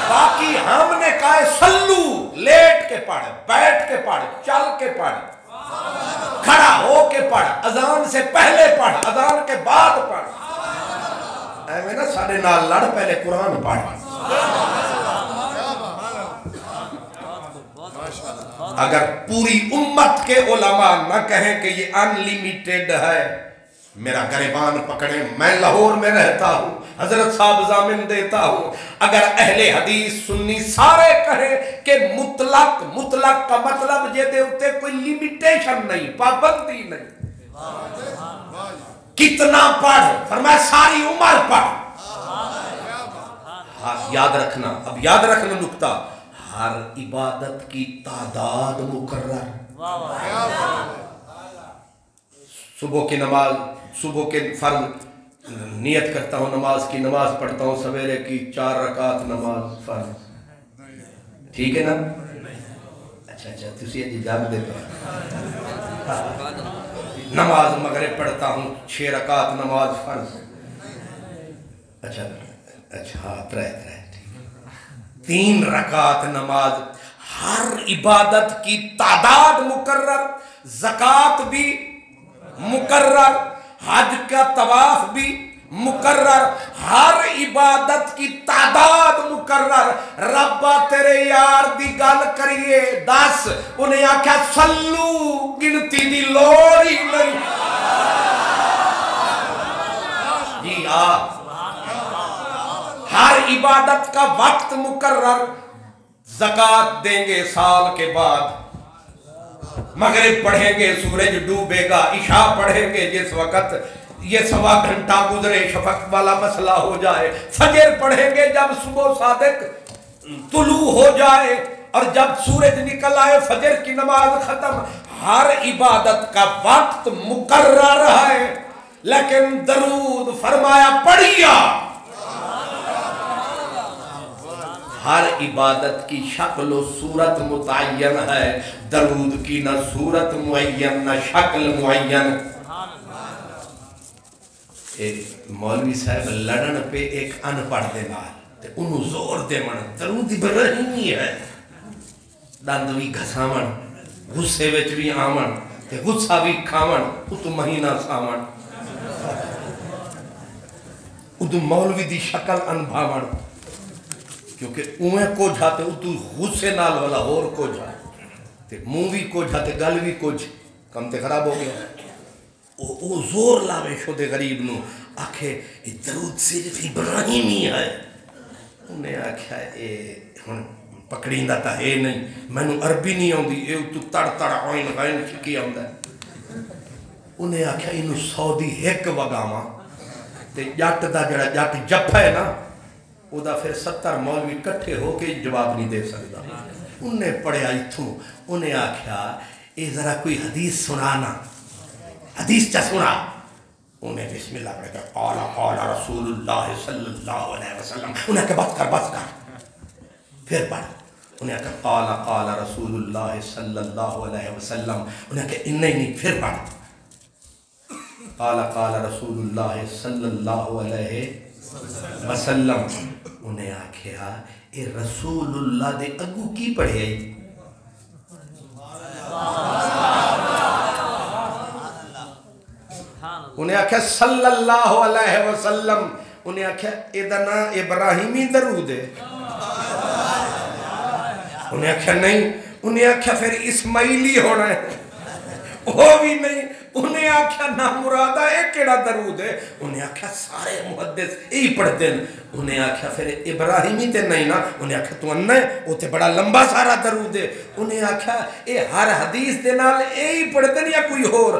باقی ہم نے کہا ہے سلو، لیٹ کے پڑھ، بیٹھ کے پڑھ، چل کے پڑھ، کھڑا ہو کے پڑھ، اذان سے پہلے پڑھ، اذان کے بعد پڑھ۔ اے میں نا ساڑھے نال لڑ، پہلے قرآن پڑھ۔ اگر پوری امت کے علماء نہ کہیں کہ یہ انلیمیٹڈ ہے، میرا گریبان پکڑیں، میں لاہور میں رہتا ہوں، حضرت صاحب ضامن دیتا ہوں، اگر اہل حدیث سنی سارے کہیں کہ مطلق، مطلق کا مطلب یہ دے ہوتے کوئی لیمیٹیشن نہیں، پابندی نہیں، کتنا پڑھ، فرمایا ساری عمر پڑھ۔ ہاں یاد رکھنا، اب یاد رکھنا نکتہ، ہر عبادت کی تعداد مقرر۔ صبح کی نماز، صبح کے فرض نیت کرتا ہوں نماز کی، نماز پڑھتا ہوں سویرے کی 4 رکعت نماز فرض، ٹھیک ہے نا؟ اچھا تسی جی جاگ دیتے ہیں۔ نماز مغرب پڑھتا ہوں 6 رکعت نماز فرض، اچھا ہاں 3 رکعت نماز، ہر عبادت کی تعداد مقرر، زکوٰۃ بھی مقرر، حج کا طواف بھی مقرر، ہر عبادت کی تعداد مقرر۔ ربا تیرے یار دی گل کریے 10، انہیں آکھا سلو، گنتی دی لوڑ ہی نہیں۔ جی ہر عبادت کا وقت مقرر، زکوٰۃ دیں گے سال کے بعد، مغرب پڑھیں گے سورج ڈوبے گا، عشاء پڑھیں گے جس وقت یہ 1.25 گھنٹہ گزرے شفق والا مسئلہ ہو جائے، فجر پڑھیں گے جب صبح صادق طلوع ہو جائے، اور جب سورج نکل آئے فجر کی نماز ختم۔ ہر عبادت کا وقت مقرر ہے، لیکن درود فرمایا پڑھیا۔ ہر عبادت کی شکل و صورت متعین ہے، درود کی نہ صورت معین نہ شکل معین۔ ایک مولوی صاحب لڑن پہ ایک ان پڑھ دے نال تے انہوں زور دے من، درود ابراہیمی ہے، دند بھی گھساون، غصے وچ بھی آون تے غصہ بھی کھاون، اتو مہینہ ساون، اتو مولوی دی شکل انبھاون، کیونکہ اوہیں کو جاتے اتو غصے نال والا اور کو جاتے، منہ بھی کو جاتے، گل بھی کو جاتے، کم تے خراب ہو گیا۔ وہ زور لاوے شدے غریب نو، آکھے یہ درود صرف ابراہیمی ہے۔ انہیں آکھا اے پکڑیندہ تا ہے نہیں، میں نو عربی نہیں ہوں دی، اے تو تڑ تڑ آئین غائن چکی ہوں دا۔ انہیں آکھا انہوں سعودی ایک وگاما، تے جٹ دا جڑا جٹ جپ ہے نا، او دا پھر 70 مولوی کٹھے ہو کے جواب نہیں دے سکتا۔ انہیں پڑھے آئی تھوں، انہیں آکھا اے ذرا کوئی حدیث سنانا، حدیث چا سنا۔ انہیں بسم اللہ پڑھے کہ قال رسول اللہ صلی اللہ علیہ وسلم، انہیں کہ بس کر، پھر پڑھ۔ انہیں کہ قال رسول اللہ صلی اللہ علیہ وسلم، انہیں کہ نہیں پھر پڑھ۔ قال رسول اللہ صلی اللہ علیہ وسلم، انہیں آکھیا اے رسول اللہ دے اگو کی پڑھے آئی؟ انہیں آکھیا صلی اللہ علیہ وسلم، انہیں آکھیا ادنا ابراہیمی درود ہے؟ انہیں آکھیا نہیں، انہیں آکھیا پھر اسماعیلی ہونا ہے؟ وہ بھی نہیں۔ انہیں آکھیا نا مرادہ ایک کیڑا درود ہے؟ انہیں آکھیا سارے محدث یہی پڑھتے ہیں۔ انہیں آکھیا پھر ابراہیمی تے نہیں نا؟ انہیں آکھیا تو انہ ہے وہ تے بڑا لمبا سارا درود ہے۔ انہیں آکھیا اے ہر حدیث دے نال یہی پڑھتے ہیں یا کوئی اور؟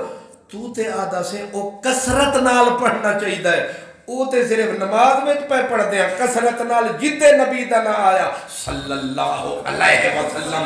تو تے آدھا سے او کسرت نال پڑھنا چاہیے ہے، او تے صرف نماز میں پہ پڑھ دیا، کسرت نال جدے نبی دا نہ آیا صلی اللہ علیہ وسلم۔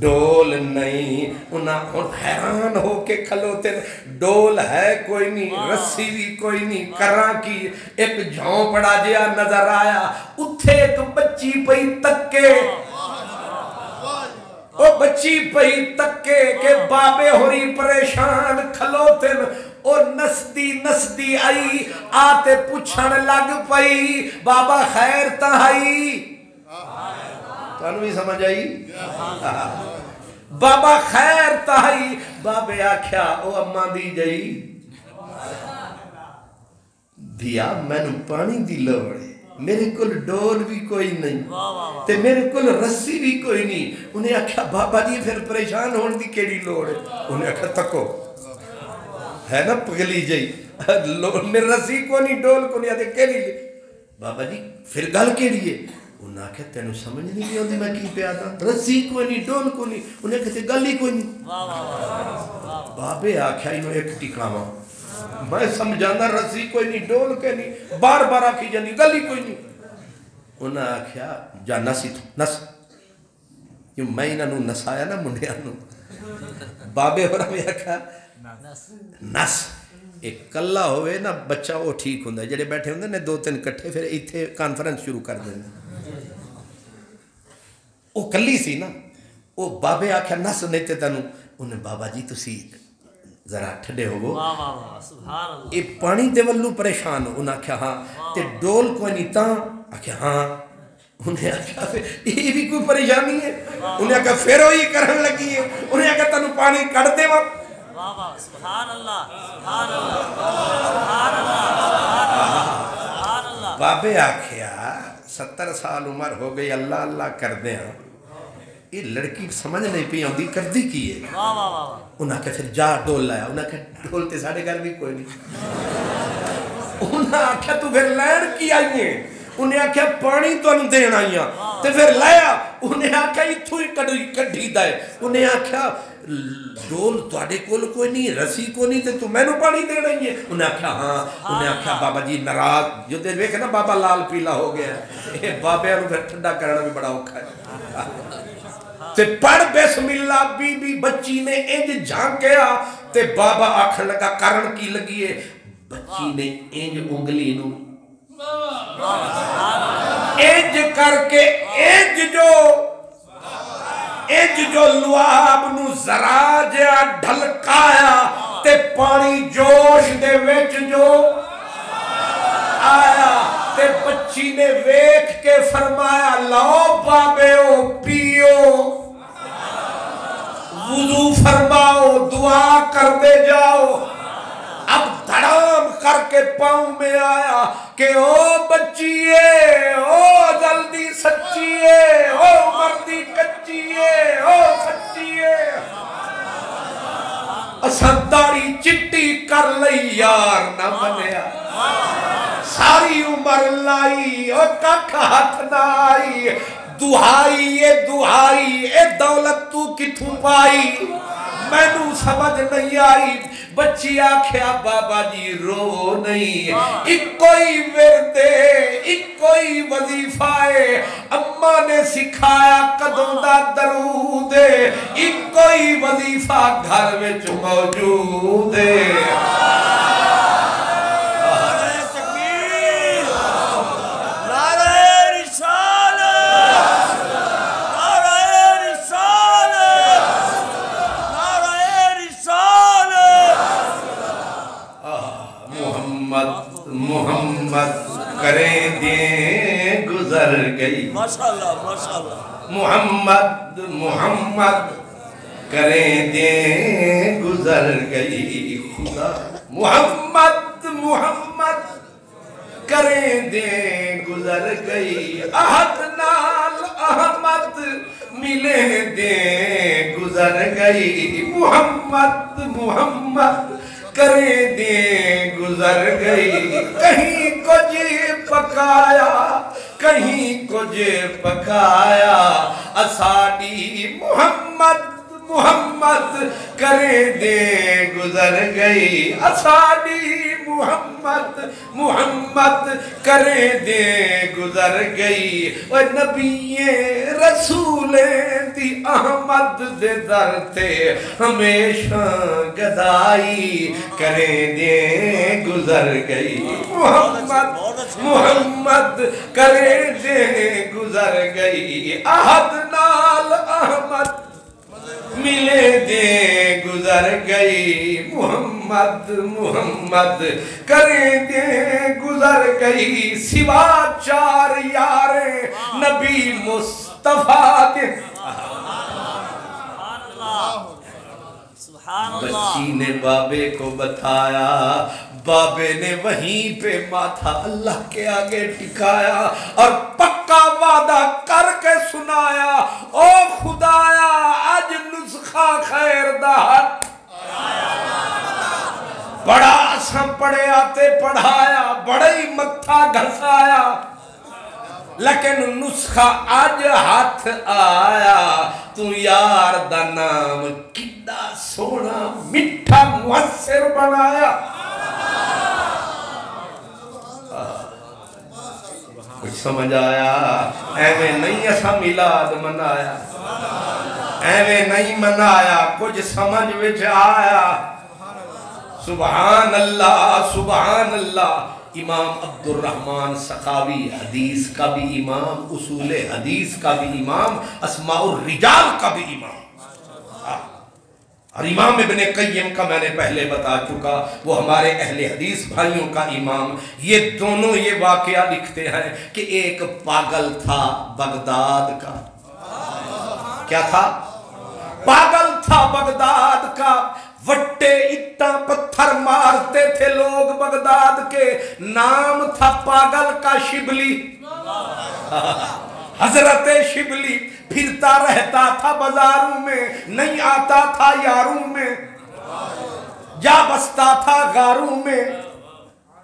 ڈول نہیں انہاں حیران ہو کے کھلوتے ڈول ہے کوئی نہیں رسی بھی کوئی نہیں کراں کی ایک جھونپڑا جیا نظر آیا اتھے ایک بچی پئی تکے او بچی پئی تکے کہ بابے ہوری پریشان کھلوتے اور نسدی آئی آتے پوچھن لگ پئی بابا خیر تہائی تو انہوں بھی سمجھ آئی بابا خیر تہائی بابے آکھیا او اماں دی جائی دیا میں نے پانی دی لوڑے میرے کل ڈول بھی کوئی نہیں تے میرے کل رسی بھی کوئی نہیں انہیں آکھیا بابا جی پھر پریشان ہون دی کیڑی لوڑے انہیں آکھیا تکو ہے نا پگلی جائی میرے رسی کو نہیں ڈول کو نہیں آتے کیڑی لے بابا جی پھر گل کیڑی ہے انہیں آکھیا تینوں سمجھ نہیں بھی ہوندی میں کی پہ آتا رسی کوئی نہیں ڈول کو نہیں انہیں کہتے گل ہی کوئی نہیں بابے آکھیا انہوں ایک ٹکاواں میں سمجھانا رسی کوئی نہیں ڈول کے نہیں بار بار آکھی جاندی گل ہی کوئی نہیں انہیں آکھیا جا نسی تو نس کیوں میں انہوں نسایا نا منڈیانوں بابے ہو رہا میں آکھیا نس ایک کلہ ہوئے نا بچہ وہ ٹھیک ہوندہ ہے جڑے بیٹھے ہوندے نے دو تین کٹھے پھر ایتھے کانفرنس شروع کر دیں وہ کلی سی نا وہ بابے آکھیا نس نہیں تے تنوں انہیں بابا جی تسی ذرا ٹھڑے ہوگو یہ پانی دے ولو پریشان ہو انہیں آکھیا ہاں تے ڈول کوئی نہیں تاں آکھیا ہاں انہیں آکھیا یہ بھی کوئی پریشانی ہے انہیں آکھیا پھر ہوئی کرن لگی ہے انہیں آکھیا تنوں پانی کڑ دے وہاں سبحان اللہ سبحان اللہ سبحان اللہ سبحان اللہ بابے آکھیا 70 سال عمر ہو گئی اللہ اللہ کر دیں یہ لڑکی سمجھ نہیں پی ہوندی کردی کی ہے انہاں کہ پھر جا ڈول لایا انہاں کہ ڈول تے ساڑھے گھر بھی کوئی نہیں انہاں آکھیا تو پھر لین کی آئی ہیں انہیں آکھیا پانی تو انہوں دین آئی ہیں تے پھر لایا انہیں آکھیا اتھو ہی کڑھی دائے انہیں آکھیا ڈول توڑے کول کوئی نہیں رسی کو نہیں تے تو میں نو پانی دے رہی ہے انہیں آکھیا ہاں انہیں آکھیا بابا جی نراز جو دیر ویکھے نا بابا لال پیلا ہو گیا بابے انہوں پھر ٹھنڈا کرنا بھی بڑا اوکھا ہے تے پڑھ بسم اللہ بی بی بچی نے انج جھانکیا تے بابا آکھن لگا کرن کی لگی ہے بچی نے انج انگلی نو انج کر کے انج جو لواب نو ذرا جیا ڈھلکایا تے پانی جوش دے وچ جو آیا تے بچی نے ویکھ کے فرمایا لاؤ بابے او پیو وضو فرماؤ دعا کر دے جاؤ اب دھڑام کر کے پاؤں میں آیا کہ او بچیے او جلدی سچیے او مردی کچیے او سچیے اسداری چٹی کر لئی یار نہ بنیا ساری عمر لائی او ککھ ہاتھ نہ آئی دہائی اے دولت تو کتھوں پائی میں نو سمجھ نہیں آئی بچی آکھیا بابا جی رو نہیں ایک کوئی وردے ایک کوئی وظیفائے اماں نے سکھایا قدم دا درود ایک کوئی وظیفہ گھر میں موجود محمد کریں دیں گزر گئی ماشاءاللہ ماشاءاللہ محمد کریں دیں گزر گئی خدا محمد کریں دیں گزر گئی احد نال احمد ملے دیں گزر گئی محمد کریں دیں گزر گئی کہیں کچھ پکایا اساڑی محمد کریں دیں گزر گئی اساڑی محمد کریں دیں گزر گئی اور نبی رسول تی احمد دے در تے ہمیشہ گدائی کریں دے گزر گئی محمد کریں دے گزر گئی احد نال احمد ملے دے گزر گئی محمد کریں دے گزر گئی سوا چار یار نبی مصطفیٰ دے بچی نے بابے کو بتایا بابے نے وہیں پہ ماتھا اللہ کے آگے ٹکایا اور پکا وعدہ کر کے سنایا او خدایا آج نسخہ خیر دہت بڑا سا پڑے آتے پڑھایا بڑا ہی متھا گھسایا لیکن نسخہ آج ہاتھ آیا تو یار دا نام کڈا سونا مٹھا مؤثر بنایا کچھ سمجھ آیا ایویں نہیں ایسا میلاد منایا ایویں نہیں منایا کچھ سمجھ وچ آیا سبحان اللہ امام عبد الرحمن سخاوی حدیث کا بھی امام اصول حدیث کا بھی امام اسماء الرجال کا بھی امام اور امام ابن قیم کا میں نے پہلے بتا چکا وہ ہمارے اہل حدیث بھائیوں کا امام یہ دونوں یہ واقعہ لکھتے ہیں کہ ایک پاگل تھا بغداد کا کیا تھا پاگل تھا بغداد کا وٹے اٹا پتھر مارتے تھے لوگ بغداد کے نام تھا پاگل کا شبلی حضرت شبلی پھرتا رہتا تھا بازاروں میں نہیں آتا تھا یاروں میں جا بستا تھا غاروں میں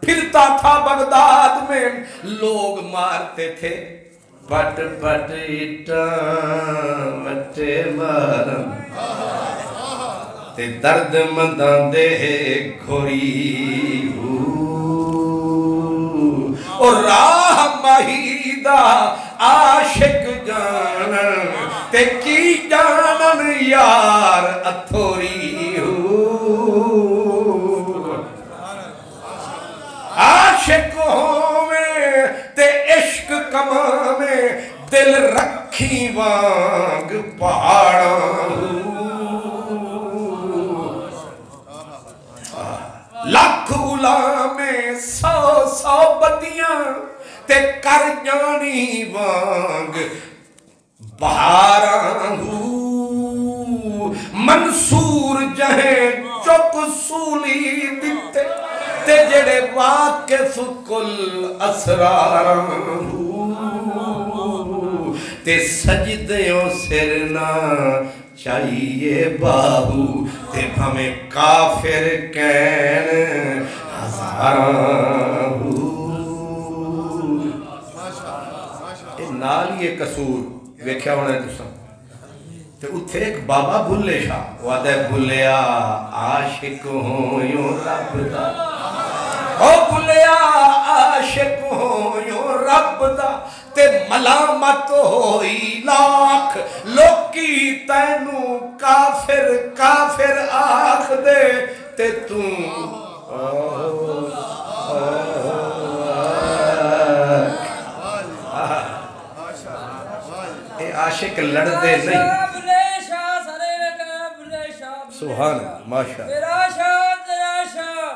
پھرتا تھا بغداد میں لوگ مارتے تھے پٹ پٹ اٹا مٹے مارم تے درد مندان دے گھوری اور راہ مہیدہ عاشق جانن تے کی جانن یار اتھوری عاشق ہوویں تے عشق کماویں دل رکھی وانگ پہاڑاں لکھ غلامیں سو بدیاں تے کر جانی وانگ بہاراں منصور جہیں چک سولی دیتے تے جڑے واقف کل اسراراں تے سجدیوں سرنا چاہیے بابو تے ہمیں کافر کہن ہزاراں نال یہ قصور ویکھیا ہونا ہے تساں تے اتھے ایک بابا بھلے شاہ وعدہ بھلیا عاشق ہوں یوں رب دا او بھلیا عاشق ہوں یوں رب دا تے ملامت ہوئی لاکھ لوکی تینو کافر آکھ دے تے توں اے عاشق لڑ دے نہیں سبحان اللہ ماشاء تیرا شاہ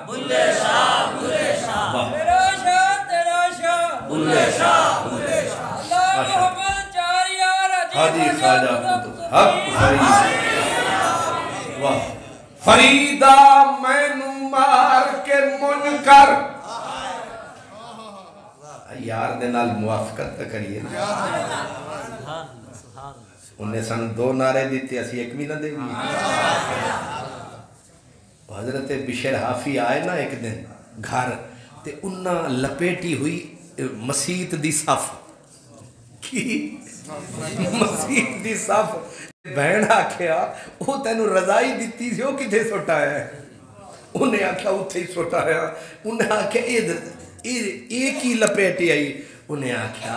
بلے شاہ تیرا شاہ بلے شاہ اللہ محمد چار یار حاجی خواجہ حق فریدہ میں نو مار کے منکر یار دے نال موافقت کریے انہیں سن 2 نعرے دیتے اسی ایک بھی نہ دے گی حضرت بشیر حافی آئے نا ایک دن گھر تے انہاں لپیٹی ہوئی مسیت دی صف کی مسیت دی صف بہن آکھیا وہ تینو رضائی دیتی تھی وہ کدھے سوٹا ہے انہیں آکھیا اتھے ہی سوٹا ہے انہیں آکھیا ایک ہی لپیٹی آئی انہیں آکھیا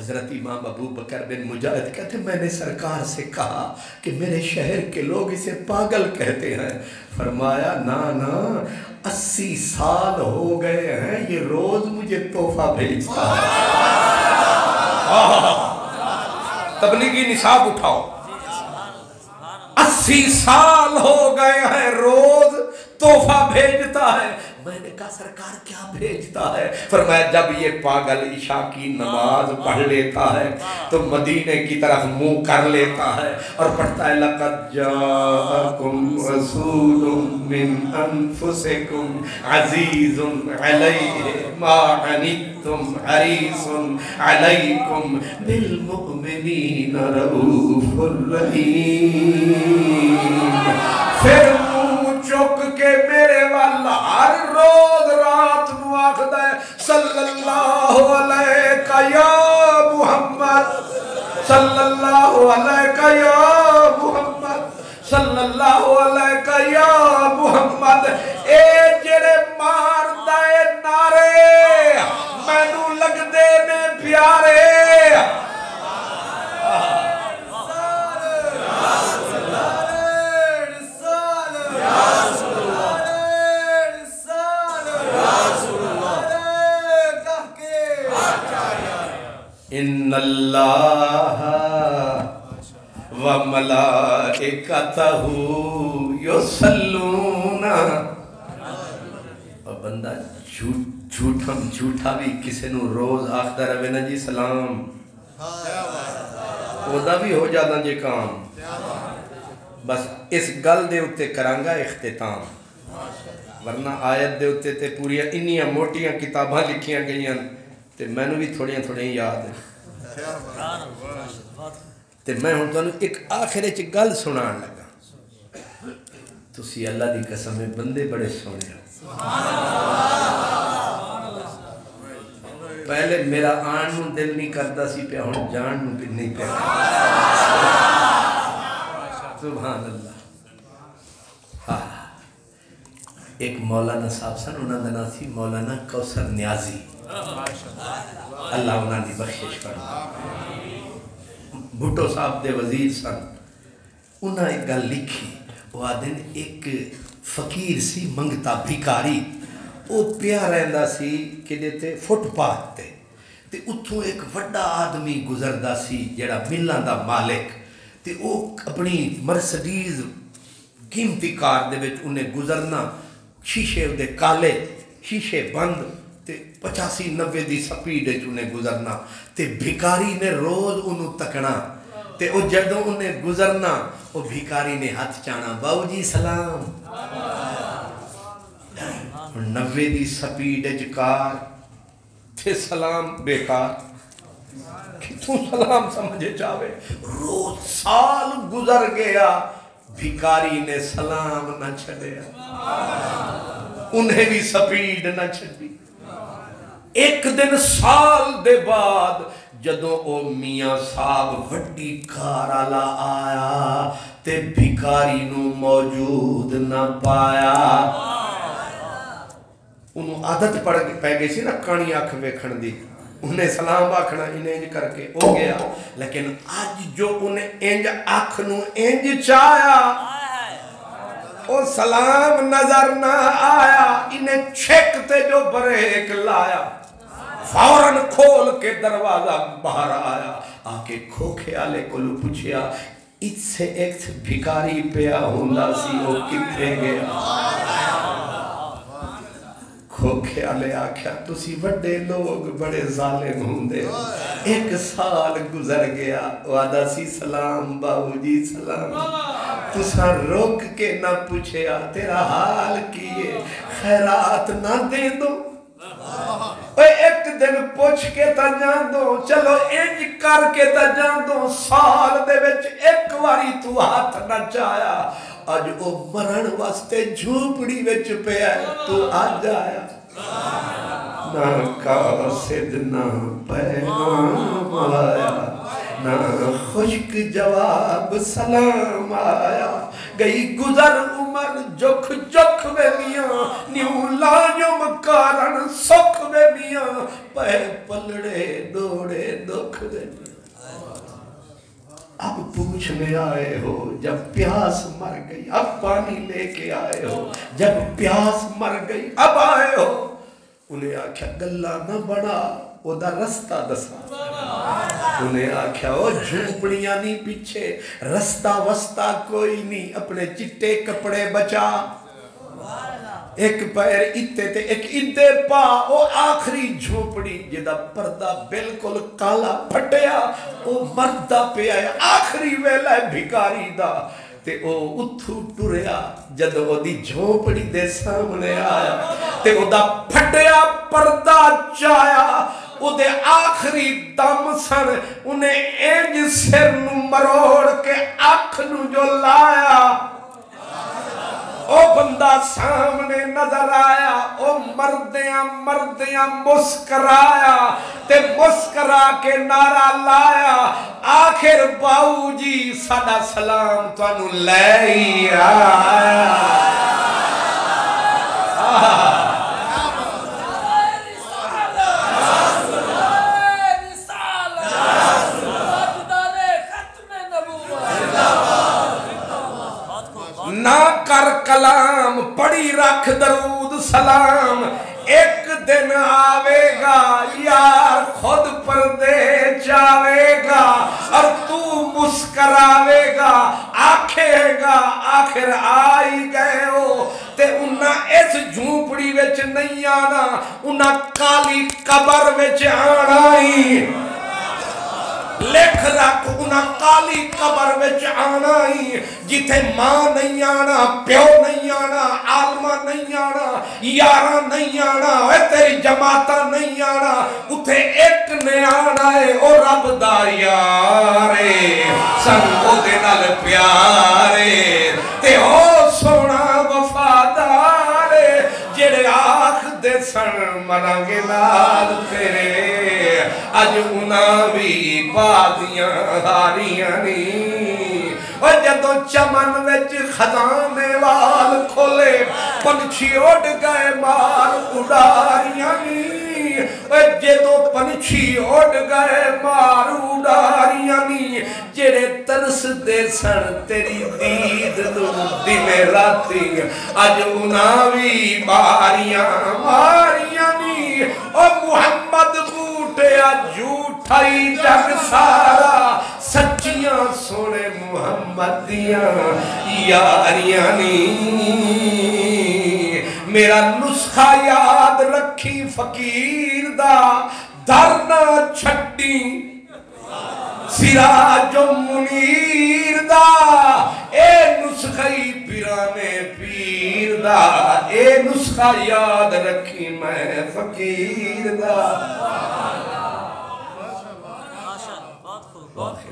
حضرت امام ابو بکر بن مجاہد کہتے میں نے سرکار سے کہا کہ میرے شہر کے لوگ اسے پاگل کہتے ہیں. فرمایا نا 80 سال ہو گئے ہیں یہ روز مجھے تحفہ بھیجتا ہے. تبلیغی نصاب اٹھاؤ. 80 سال ہو گئے ہیں روز تحفہ بھیجتا ہے. میں نے کہا سرکار کیا بھیجتا ہے؟ فرمایا جب یہ پاگل عشاء کی نماز پڑھ لیتا ہے تو مدینے کی طرف منہ کر لیتا ہے اور پڑھتا ہے لَقَدْ جَاءَكُمْ رَسُولٌ مِّنْ أَنفُسِكُمْ عَزِيزٌ عَلَيْهِ مَا عَنِتُّمْ حَرِيصٌ عَلَيْكُمْ بِالْمُؤْمِنِينَ رَءُوفٌ رَحِيمٌ. پھر چک کے میرے والا ہر روز رات نو آخدا ہے صلی اللہ علیہ یا محمد صلی اللہ علیہ یا محمد صلی اللہ علیہ یا محمد. اے جڑے مار دے نعرے مینوں لگدے نے پیارے. ان اللہ و ملائکتہ یصلون. اور بندہ جھوٹا بھی کسی نو روز آخدا رہے نا جی سلام اودا بھی ہو جاتا جے کام. بس اس گل دے اتے کرانگا اختتام ورنہ آیت دے اتے تے پوریا انیاں موٹیاں کتاباں لکھیاں گئیاں تے میں نے بھی تھوڑیاں یاد ہیں. تے میں ہوں تو ایک آخرے چ گل سنان لگا. تسی اللہ دی قسم بندے بڑے سونے. پہلے میرا آن نو دل نہیں کرتا سی پہ ہوں جان نو بھی نہیں پہ. سبحان اللہ. ایک مولانا صاحب سن انہوں نے نام سی مولانا کوثر نیازی. اللہ انہوں نے بخشش کرنا. بھٹو صاحب دے وزیر سن. انہوں نے ایک گل لکھی. وہ آدھن ایک فقیر سی منگتا بھیکاری وہ پیا رہندا سی کہ دیتے فٹ پاتھ تے تے اتھوں ایک وڈا آدمی گزردا سی جڑا ملاں دا مالک تے وہ اپنی مرسڈیز قیمتی کار دے وچ انہیں گزرنا شیشے دے کالے شیشے بند تے 85-90 دی سپیڈ وچ انہیں گزرنا تے بھیکاری نے روز انہوں تکنا تے او جدوں انہیں گزرنا او بھیکاری نے ہاتھ چانا باؤ جی سلام. 90 دی سپیڈ وچ کار تے سلام بیکار. کتوں سلام سمجھے چاہے. روز سال گزر گیا بھیکاری نے سلام نہ چھڑیا انہیں بھی سپیڈ نہ چھڑی. ایک دن سال دے بعد جدوں او میاں صاحب وڈی کار آلا آیا تے بھیکاری نو موجود نہ پایا. انہوں عادت پڑ گئی سی نا کانی آنکھ ویکھن دی. انہیں سلام آکھنا انہیں انج کر کے ہو گیا. لیکن آج جو انہیں انج آنکھ نو انج چایا او سلام نظر نہ آیا. انہیں چھکتے جو بریک لایا فوراً کھول کے دروازہ باہر آیا. آکے کھوکھے آلے کو لو پوچھیا اس سے ایک بھیکاری پیا ہوندا سی وہ کتنے گیا. کھوکھے آلے آکھیا تسی وڈے لوگ بڑے ظالم ہوندے. ایک سال گزر گیا وعدہ سی سلام باؤ جی سلام. تسا روک کے نہ پوچھیا تیرا حال کیے خیرات نہ دے دو. ایک دن پوچھ کے تا جان دو چلو انج کر کے تا جان دو. سال دے وچ ایک واری تو ہاتھ نہ چایا. آج او مرن واسطے جھوپڑی وچ پہ آئے تو آج آیا. نہ قاصد نہ پیغام آیا نہ خشک جواب سلام آیا. گئی گزر عمر جکھ جکھ وے میاں نیو لائم کارن سکھ وے میاں پے پلڑے دوڑے دکھ دے اب پوچھنے آئے ہو جب پیاس مر گئی اب پانی لے کے آئے ہو جب پیاس مر گئی اب آئے ہو انہیں آکھیا گلہ نہ بڑا وہ دا رستہ دسا انہیں آکھیا وہ جھوپڑیاں نہیں پیچھے رستہ وستہ کوئی نہیں اپنے چٹے کپڑے بچا ایک پیر اتے تے ایک اتے پا او آخری جھوپڑی جدا پردہ بالکل کالا پھٹیا او مردہ پہ آیا آخری ویلہ بھکاری دا تے او اتھو ٹریا جد او دی جھوپڑی دے سامنے آیا تے او دا پھٹیا پردہ چایا او دے آخری دم سن انہیں اینج سر نو مروڑ کے آنکھ نو جو لایا او بندہ سامنے نظر آیا او مردیاں مسکرایا تے مسکرا کے نعرہ لایا آخر باؤ جی ساڈا سلام تانوں لے ہی آیا نہ کر کلام پڑی رکھ درود سلام ایک دن آوے گا یار خود پردے چاوے گا اور تو مسکراوے گا آکھے گا آخر آئی گئے ہو تے انہاں اس جھوپڑی وچ نہیں آنا انہاں کالی قبر وچ آنا ہی لکھ رکھ انہاں کالی قبر وچ آنا ہی جتھے ماں نہیں آنا پیو نہیں آنا عالمہ نہیں آنا یارہ نہیں آنا اے تیری جماعتہ نہیں آنا اتھے ایک نے آنا ہے او رب دا یارے سنگو دے نال پیارے تے او سونا وفادارے جڑے آخ دے سن مرانگے نال تیرے اج انہاں بھی بازیاں ہاریاں نہیں اور جدو چمن وچ خزانے وال کھولے پنچھی اڑ گئے مار اڈاریاں نہیں اور جدو پنچھی اڑ گئے مار اڈاریاں نہیں جڑے ترس دے سن تیری دید نو دن راتی اج انہاں بھی ماریاں نہیں اور محمد بوٹیا جھوٹائی جگ سارا سچیاں سونے محمدیاں یاریاں نہیں میرا نسخہ یاد رکھی فقیر دا دھرنا چھٹی سراج و منیر دا اے نسخی پیرانے پیر دا اے نسخہ یاد رکھی میں فقیر دا بہت خوب